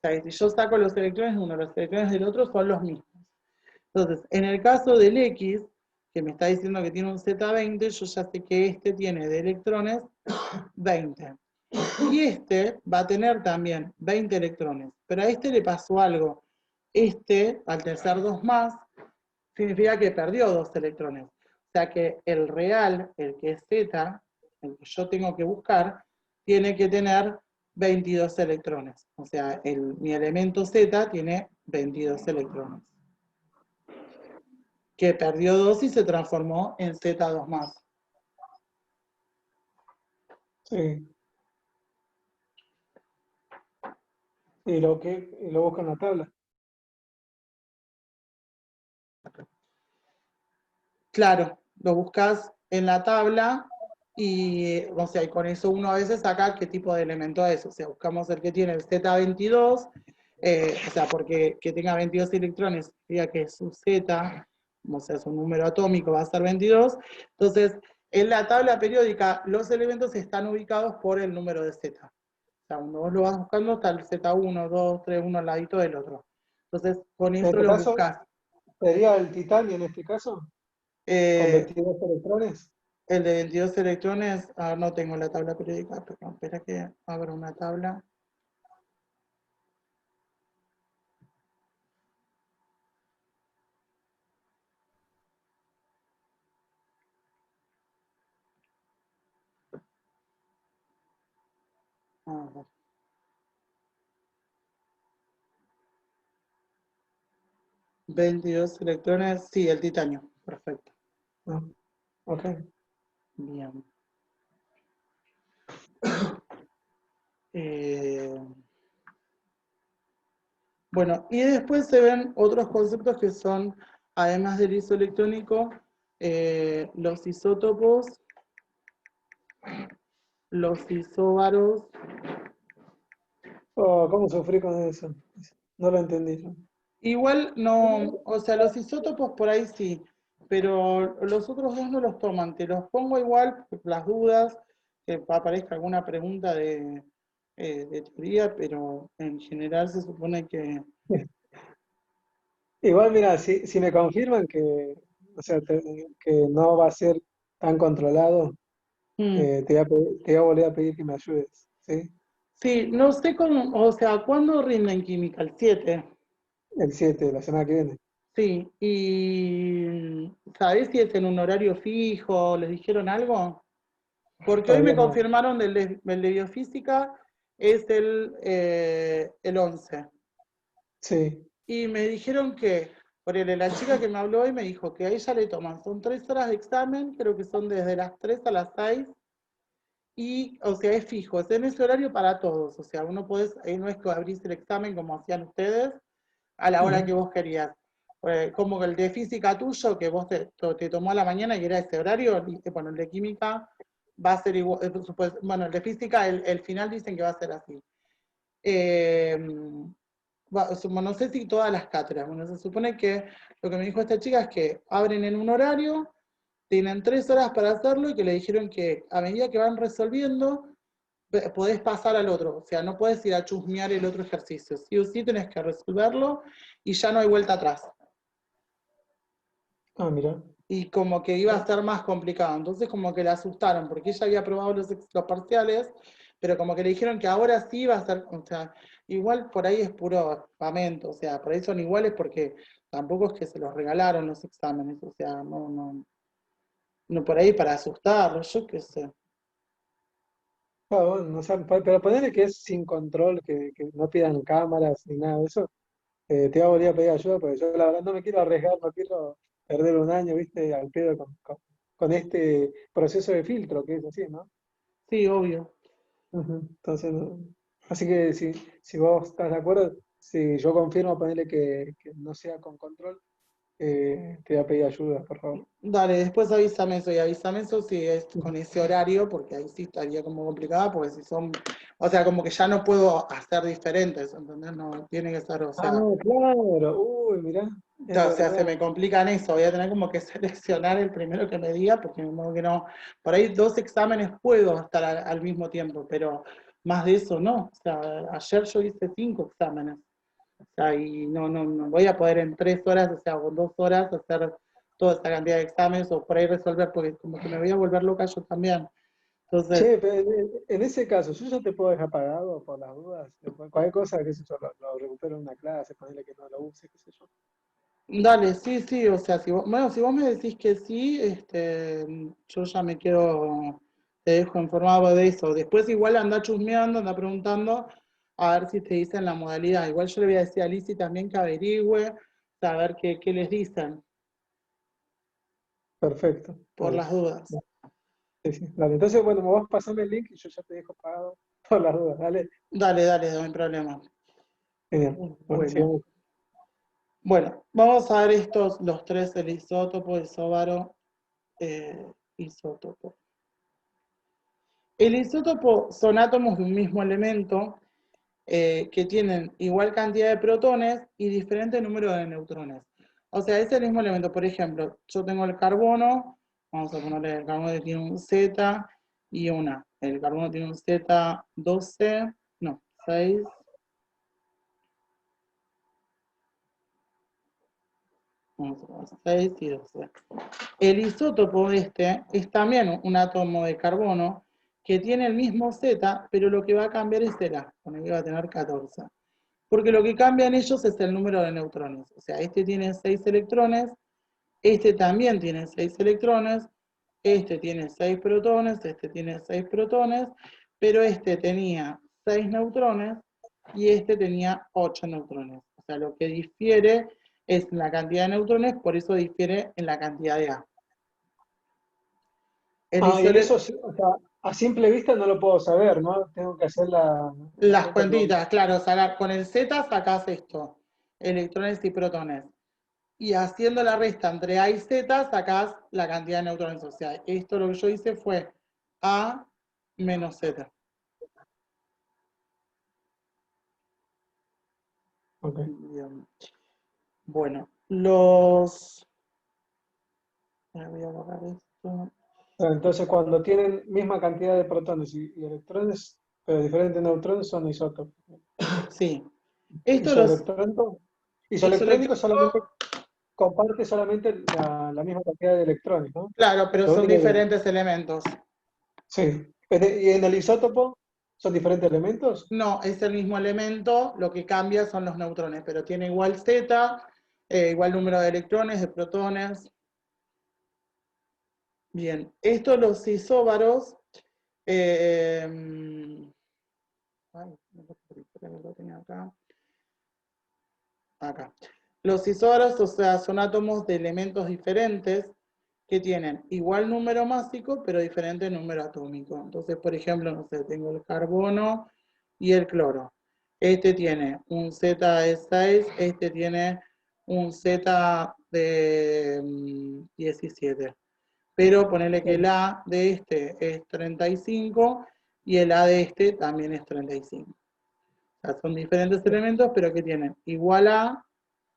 sea, que si yo saco los electrones de uno, los electrones del otro son los mismos. Entonces, en el caso del X, que me está diciendo que tiene un Z20, yo ya sé que este tiene de electrones 20. Y este va a tener también 20 electrones. Pero a este le pasó algo. Este, al tener 2 más, significa que perdió 2 electrones. O sea que el real, el que es Z, el que yo tengo que buscar, tiene que tener 22 electrones. O sea, mi elemento Z tiene 22 electrones. Que perdió 2 y se transformó en Z2 más. Sí. Y lo busco en la tabla. Claro, lo buscas en la tabla y, o sea, y con eso uno a veces saca qué tipo de elemento es. O sea, buscamos el que tiene el Z22, o sea, porque que tenga 22 electrones significa que su Z, o sea, su número atómico va a ser 22. Entonces, en la tabla periódica, los elementos están ubicados por el número de Z. O sea, cuando vos lo vas buscando, está el Z1, 2, 3, uno al ladito del otro. Entonces, con En eso este lo caso, buscas. sería el titanio en este caso. ¿Con Eh, 22 electrones? el de 22 electrones, no tengo la tabla periódica, pero espera que abra una tabla. A ver. 22 electrones, sí, el titanio, perfecto. No. Ok. Bien. Eh, bueno, y después se ven otros conceptos que son, además del isoelectrónico, los isótopos, los isóbaros. Oh, ¿cómo sufrí con eso? No lo entendí yo. Igual no, o sea, los isótopos por ahí sí, pero los otros dos no los toman. Te los pongo igual por las dudas, que aparezca alguna pregunta de teoría, pero en general se supone que... Igual, mira, si me confirman que, o sea, que no va a ser tan controlado, Mm. te voy a volver a pedir que me ayudes, ¿sí? Sí, no sé cómo, o sea, ¿cuándo rinden química? El 7. El 7 de la semana que viene. Sí, y ¿sabés si es en un horario fijo? ¿Les dijeron algo? Porque hoy me Todavía no. confirmaron el de biofísica, es el 11. Sí. Y me dijeron que, por la chica que me habló hoy me dijo que a ella le toman, son 3 horas de examen, creo que son desde las 3 a las 6, y, o sea, es fijo, es en ese horario para todos, o sea, uno puede, ahí no es que abrís el examen como hacían ustedes, a la hora que Ujú. vos querías. Como que el de física tuyo, que vos te tomó a la mañana y era ese horario, bueno, el de química va a ser igual, bueno, el de física, el final dicen que va a ser así. Eh, no sé si todas las cátedras, bueno, se supone que lo que me dijo esta chica es que abren en un horario, tienen 3 horas para hacerlo y que le dijeron que a medida que van resolviendo, podés pasar al otro, o sea, no podés ir a chusmear el otro ejercicio, sí o sí tenés que resolverlo y ya no hay vuelta atrás. Ah, mira. Y como que iba a ser más complicado, entonces como que la asustaron, porque ella había aprobado los parciales, pero como que le dijeron que ahora sí iba a ser, o sea, igual por ahí es puro armamento, o sea, por ahí son iguales porque tampoco es que se los regalaron los exámenes, o sea, no por ahí para asustarlos, yo qué sé. Ah, bueno, o sea, pero ponerle que es sin control, que no pidan cámaras ni nada de eso, te voy a volver a pedir ayuda, porque yo la verdad no me quiero arriesgar, no quiero perder un año, viste, al pedo con este proceso de filtro, que es así, ¿no? Sí, obvio. Ujú. Entonces, así que si vos estás de acuerdo, si yo confirmo ponerle que no sea con control, te voy a pedir ayuda, por favor. Dale, después avísame eso si es con ese horario, porque ahí sí estaría como complicada, porque si son, o sea, como que ya no puedo hacer diferentes, ¿entendés? No, tiene que ser, Ah, claro, uy, mirá, es o sea, se verdad. me complica en eso, voy a tener como que seleccionar el primero que me diga, porque de modo que no, por ahí 2 exámenes puedo estar al mismo tiempo, pero más de eso no, o sea, ayer yo hice 5 exámenes, o sea, y no voy a poder en 3 horas, o sea, o en 2 horas hacer toda esa cantidad de exámenes o por ahí resolver, porque como que me voy a volver loca yo también. Entonces, Che, pero en ese caso, yo ya te puedo dejar pagado por las dudas. Cualquier cosa, qué sé yo, lo recupero en una clase, ponerle que no lo use, qué sé yo. dale, sí, sí, o sea, si vos me decís que sí, yo ya me quedo, te dejo informado de eso. Después igual anda chusmeando, anda preguntando, a ver si te dicen la modalidad. Igual yo le voy a decir a Lizzy también que averigüe, saber qué les dicen, Perfecto. por las dudas. Sí, sí. Dale, entonces, bueno, me vas pasando el link y yo ya te dejo pagado por las dudas. Dale. Dale, dale, no hay problema. Genial. Bueno, Bueno, sigamos. bueno, vamos a ver los tres, el isótopo, el isóbaro, isótopo. El isótopo son átomos de un mismo elemento que tienen igual cantidad de protones y diferente número de neutrones. O sea, es el mismo elemento. Por ejemplo, yo tengo el carbono, vamos a ponerle el carbono que tiene un Z y una. El carbono tiene un Z12, no, 6, 6 y 12. El isótopo este es también un átomo de carbono que tiene el mismo Z, pero lo que va a cambiar es el A, con el que va a tener 14. Porque lo que cambia en ellos es el número de neutrones. O sea, este tiene 6 electrones, este también tiene 6 electrones, este tiene 6 protones, este tiene 6 protones, pero este tenía 6 neutrones y este tenía 8 neutrones. O sea, lo que difiere es la cantidad de neutrones, por eso difiere en la cantidad de A. Y en eso, o sea, a simple vista no lo puedo saber, ¿no? Tengo que hacer las cuentitas, claro, sacar con el Z sacás esto, electrones y protones. Y haciendo la resta entre A y Z sacás la cantidad de neutrones. O sea, esto lo que yo hice fue A menos Z. Okay. Bien. Bueno, los... Voy a borrar esto. Entonces, cuando tienen misma cantidad de protones y electrones, pero diferentes neutrones, son isótopos. Sí. Esto los... Isoelectrónico solamente comparte solamente la misma cantidad de electrones, ¿no? Claro, pero Lo son único que... diferentes elementos. Sí. ¿Y en el isótopo son diferentes elementos? No, es el mismo elemento, lo que cambia son los neutrones, pero tiene igual Z, igual número de electrones, de protones. Bien, estos los isóbaros, ay, lo tenía acá. Acá. Los isóbaros, o sea, son átomos de elementos diferentes que tienen igual número másico, pero diferente número atómico. Entonces, por ejemplo, no sé, tengo el carbono y el cloro. Este tiene un Z de 6, este tiene un Z de 17. Pero ponerle que el A de este es 35 y el A de este también es 35. O sea, son diferentes elementos, pero que tienen igual A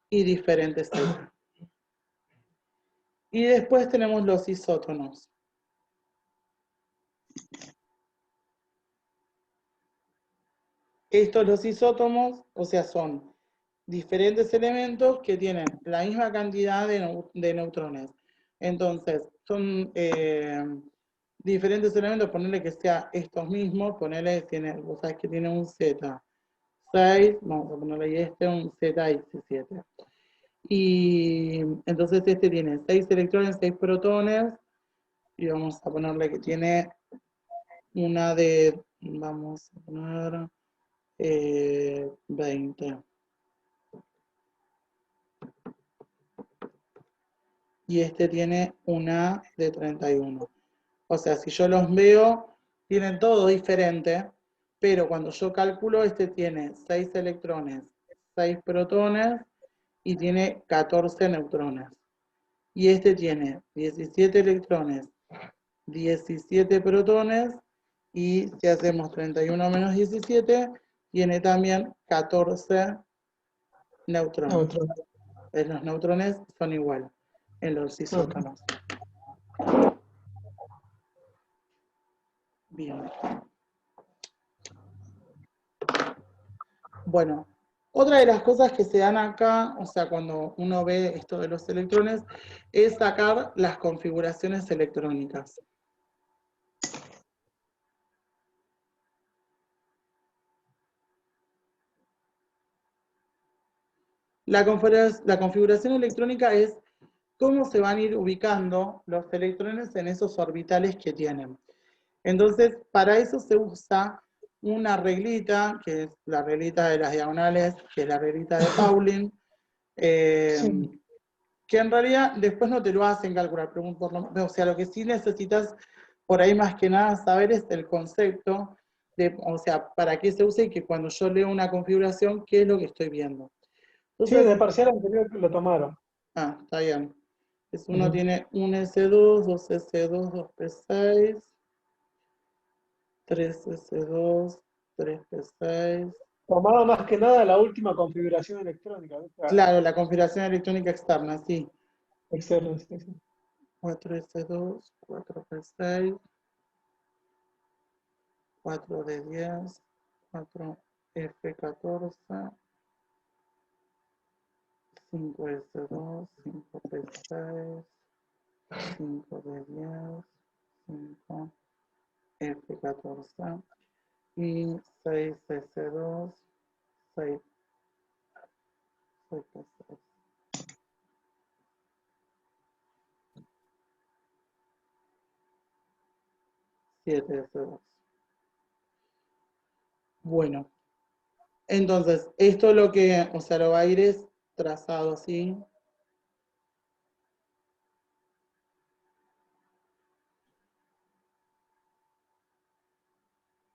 y diferentes Z. Y después tenemos los isótonos. Estos los isótomos, o sea, son diferentes elementos que tienen la misma cantidad de neutrones. Entonces, son diferentes elementos, ponerle que sea estos mismos, ponerle, vos sabés que tiene un Z. 6, vamos a ponerle ahí un Z17. Y entonces este tiene 6 electrones, 6 protones, y vamos a ponerle que tiene una de, vamos a poner 20. Y este tiene una de 31. O sea, si yo los veo, tienen todo diferente, pero cuando yo calculo, este tiene 6 electrones, 6 protones y tiene 14 neutrones. Y este tiene 17 electrones, 17 protones, y si hacemos 31 menos 17, tiene también 14 neutrones. Los neutrones son iguales en los isótonos. Bien. Bueno, otra de las cosas que se dan acá, o sea, cuando uno ve esto de los electrones, es sacar las configuraciones electrónicas. La configuración electrónica es cómo se van a ir ubicando los electrones en esos orbitales que tienen. Entonces, para eso se usa una reglita, que es la reglita de las diagonales, que es la reglita de Pauling, Sí. que en realidad después no te lo hacen calcular, o sea, lo que sí necesitas por ahí más que nada saber es el concepto de, o sea, para qué se usa y que cuando yo leo una configuración, qué es lo que estoy viendo. Sí, en Entonces, el parcial anterior lo tomaron. está bien. Uno tiene un S2, 2 S2, 2 P6, 3 S2, 3 P6. Tomaba más que nada la última configuración electrónica, ¿viste? Claro, la configuración electrónica externa, sí. Externa, sí, sí. 4 S2, 4 P6, 4 D10, 4 F14, 5S2, 5P6, 5D10, 5F14 y 6S2, 6P6. 7S2. Bueno, entonces, esto es lo que, o sea, lo va a ir es trazado así.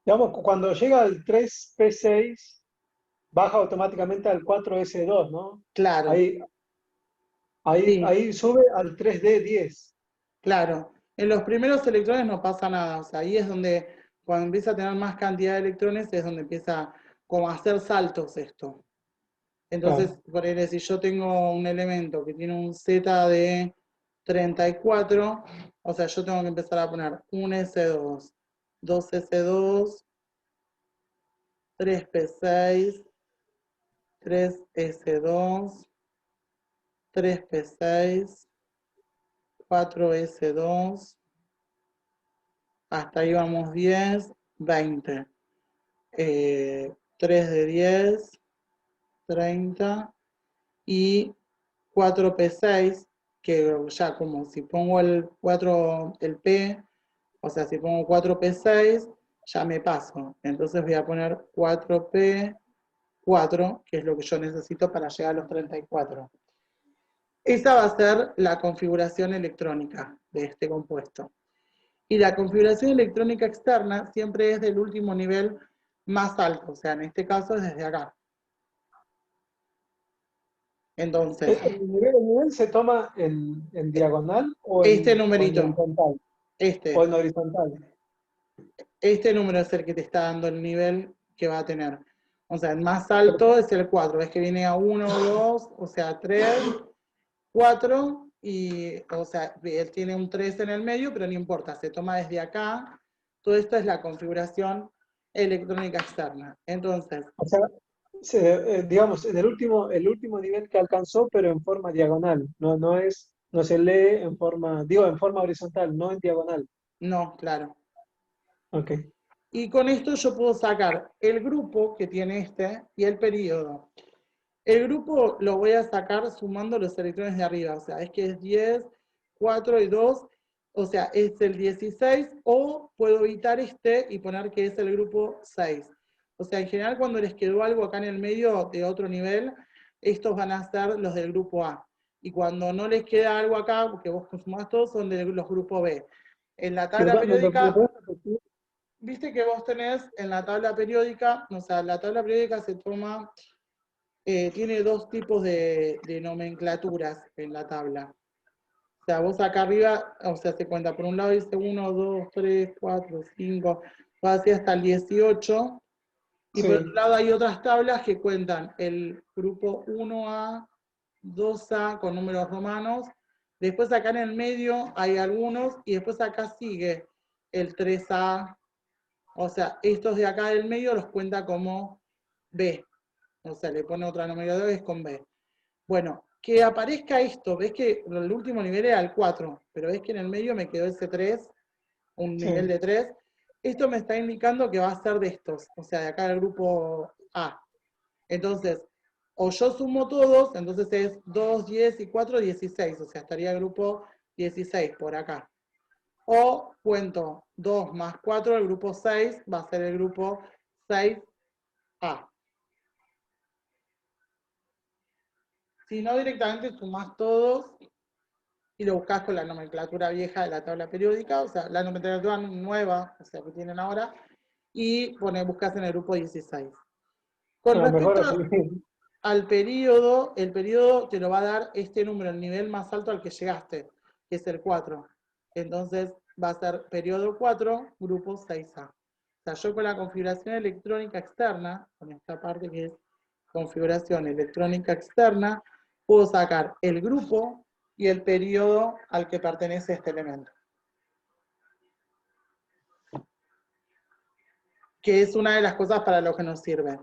Digamos, cuando llega al 3P6, baja automáticamente al 4S2, ¿no? Claro, sí, Ahí sube al 3D10. claro. En los primeros electrones no pasa nada, o sea, ahí es donde, cuando empieza a tener más cantidad de electrones, es donde empieza como a hacer saltos esto. Entonces, Claro. por ejemplo, si yo tengo un elemento que tiene un Z de 34, o sea, yo tengo que empezar a poner un S2, 2S2, 3P6, 3S2, 3P6, 4S2, hasta ahí vamos 10, 20, 3D10, 30 y 4P6, que ya como si pongo el P, o sea, si pongo 4P6, ya me paso. Entonces voy a poner 4P4, que es lo que yo necesito para llegar a los 34. Esa va a ser la configuración electrónica de este compuesto. Y la configuración electrónica externa siempre es del último nivel más alto, o sea, en este caso es desde acá. Entonces, El nivel se toma en diagonal este o en numerito, horizontal. O este en horizontal. número es el que te está dando el nivel que va a tener. O sea, el más alto es el 4, ves que viene a 1, 2, o sea, 3, 4, y, o sea, él tiene un 3 en el medio, pero no importa, se toma desde acá. Todo esto es la configuración electrónica externa. Entonces, O sea, digamos, el último nivel que alcanzó, pero en forma diagonal. No se lee en forma, digo, en forma horizontal, no en diagonal. no, claro. Ok. Y con esto yo puedo sacar el grupo que tiene este y el periodo. El grupo lo voy a sacar sumando los electrones de arriba, o sea, es que es 10, 4 y 2, o sea, es el 16, o puedo evitar este y poner que es el grupo 6. O sea, en general cuando les quedó algo acá en el medio de otro nivel, estos van a ser los del grupo A. Y cuando no les queda algo acá, porque vos consumás todos, son de los grupos B. En la tabla ¿Me periódica, puedes repetir? viste que vos tenés en la tabla periódica, o sea, la tabla periódica se toma, tiene dos tipos de nomenclaturas en la tabla. O sea, vos acá arriba, o sea, se cuenta, por un lado dice 1, 2, 3, 4, 5, va así hasta el 18, y por otro Sí. lado hay otras tablas que cuentan el grupo 1A, 2A con números romanos, después acá en el medio hay algunos, y después acá sigue el 3A, o sea, estos de acá del medio los cuenta como B. O sea, le pone otra nomenclatura, es con B. Bueno, que aparezca esto, ves que el último nivel era el 4, pero ves que en el medio me quedó ese 3, un nivel Sí. de 3. Esto me está indicando que va a ser de estos, o sea, de acá del grupo A. Entonces, o yo sumo todos, entonces es 2, 10 y 4, 16, o sea, estaría el grupo 16 por acá. O cuento 2 más 4, el grupo 6 va a ser el grupo 6A. Si no, directamente sumás todos y lo buscás con la nomenclatura vieja de la tabla periódica, o sea, la nomenclatura nueva, o sea, que tienen ahora, y buscás en el grupo 16. Con No, mejor respecto así. al periodo, el periodo te lo va a dar este número, el nivel más alto al que llegaste, que es el 4. Entonces va a ser periodo 4, grupo 6A. O sea, yo con la configuración electrónica externa, con esta parte que es configuración electrónica externa, puedo sacar el grupo y el periodo al que pertenece este elemento. Que es una de las cosas para lo que nos sirve.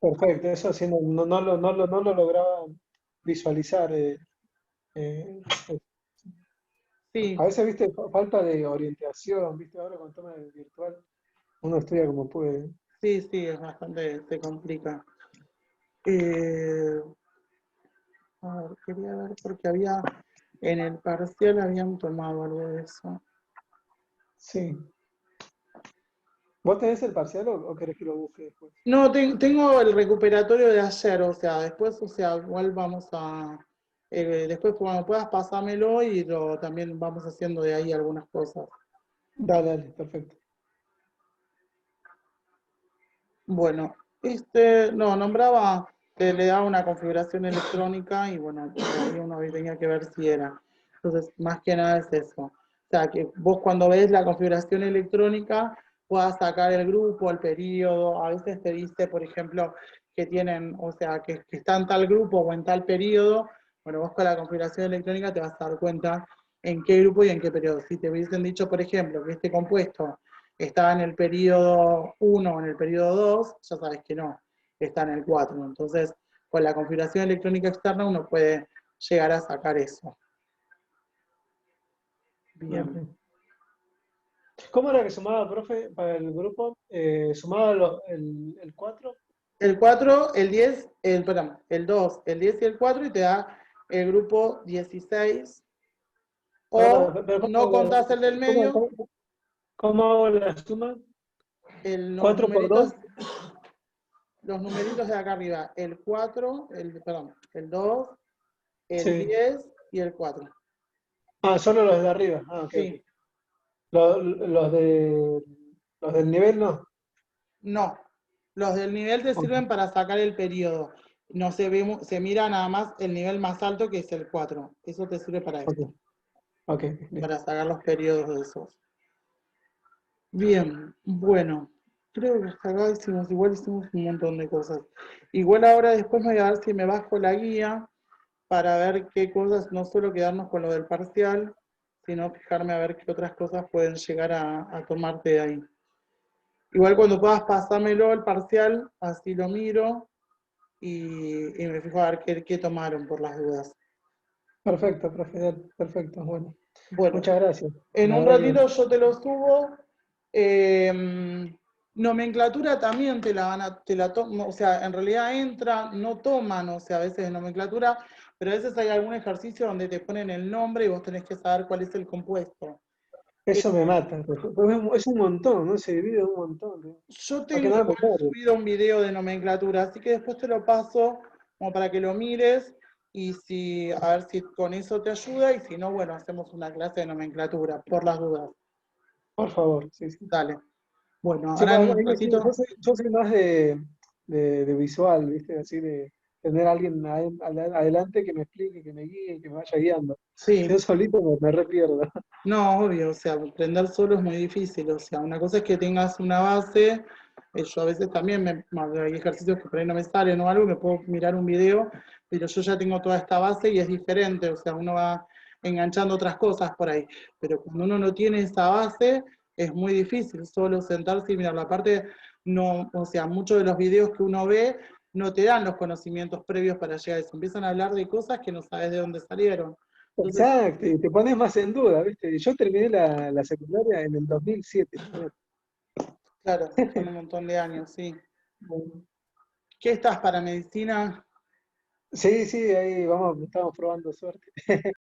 Perfecto, eso sí, no lo lograba visualizar. Eh, Sí, a veces, viste, falta de orientación, viste, ahora con el tema del virtual, uno estudia como puede. sí, sí, es bastante, se complica. Eh, a ver, quería ver porque en el parcial habían tomado algo de eso. Sí. ¿Vos tenés el parcial o querés que lo busque después? No, tengo el recuperatorio de ayer, o sea, después, o sea, igual vamos a, después cuando puedas pasármelo y también vamos haciendo de ahí algunas cosas. Dale, dale, perfecto. Bueno, no, nombraba que le daba una configuración electrónica y bueno, por ahí uno tenía que ver si era. Entonces, más que nada es eso. O sea, que vos cuando ves la configuración electrónica puedas sacar el grupo, el periodo, a veces te dice, por ejemplo, que tienen, o sea, que está en tal grupo o en tal periodo. Bueno, vos con la configuración electrónica te vas a dar cuenta en qué grupo y en qué periodo. Si te hubiesen dicho, por ejemplo, que este compuesto estaba en el periodo 1 o en el periodo 2, ya sabes que no, está en el 4. Entonces, con la configuración electrónica externa uno puede llegar a sacar eso. Bien. Ok. ¿Cómo era que sumaba, profe, para el grupo? ¿Sumaba el 4? El 4, el 10, perdón, el 2, el 10 y el 4 y te da el grupo 16. O Pero no contás el del ¿cómo, medio, cómo- cómo hago la suma? los 4 por 2. numeritos de acá arriba, el 4, perdón, el 2, el Sí. 10 y el 4. Ah, solo los de arriba. Ah, ok, ok. Sí, Los los del nivel no. no, los del nivel te Ok, sirven para sacar el periodo. No se ve, se mira nada más el nivel más alto que es el 4. Eso te sirve para ok, esto, ok, listo. para sacar los periodos de esos. Bien, bueno, creo que hasta acá igual hicimos un montón de cosas. Igual ahora después me voy a ver si me bajo la guía para ver qué cosas, no solo quedarnos con lo del parcial, sino fijarme a ver qué otras cosas pueden llegar a tomarte de ahí. Igual cuando puedas pasármelo el parcial, así lo miro y me fijo a ver qué tomaron por las dudas. Perfecto, profe, dale, perfecto, bueno. Bueno, Muchas gracias. en La un verdad que ratito yo te lo subo. Nomenclatura también o sea, en realidad entra, no toman, o sea, a veces de nomenclatura, pero a veces hay algún ejercicio donde te ponen el nombre y vos tenés que saber cuál es el compuesto. Eh, eso me mata, profe. Es un montón, ¿no? Se divide un montón, ¿no? yo Más que tengo nada igual memoria. subido un video de nomenclatura, así que después te lo paso como para que lo mires y si, a ver si con eso te ayuda y si no, bueno, hacemos una clase de nomenclatura, por las dudas. Por favor, sí, sí. Dale. Bueno, Sí, ahora en pues, a un mí ratito. yo soy más de visual, ¿viste? Así de tener a alguien adelante que me explique, que me guíe, que me vaya guiando. Si Sí, yo solito me re pierdo. no, obvio, o sea, aprender solo es muy difícil, o sea, una cosa es que tengas una base, yo a veces también hay ejercicios que por ahí no me salen o algo, me puedo mirar un video, pero yo ya tengo toda esta base y es diferente, o sea, uno va enganchando otras cosas por ahí, pero cuando uno no tiene esa base, es muy difícil solo sentarse y mirarlo. Aparte, no, o sea, muchos de los videos que uno ve no te dan los conocimientos previos para llegar a eso, empiezan a hablar de cosas que no sabes de dónde salieron. Entonces, Exacto, y te pones más en duda, ¿viste? Yo terminé la secundaria en el 2007. claro, son un montón de años, sí. ¿Qué estás para medicina? Sí, sí, ahí vamos, estamos probando suerte.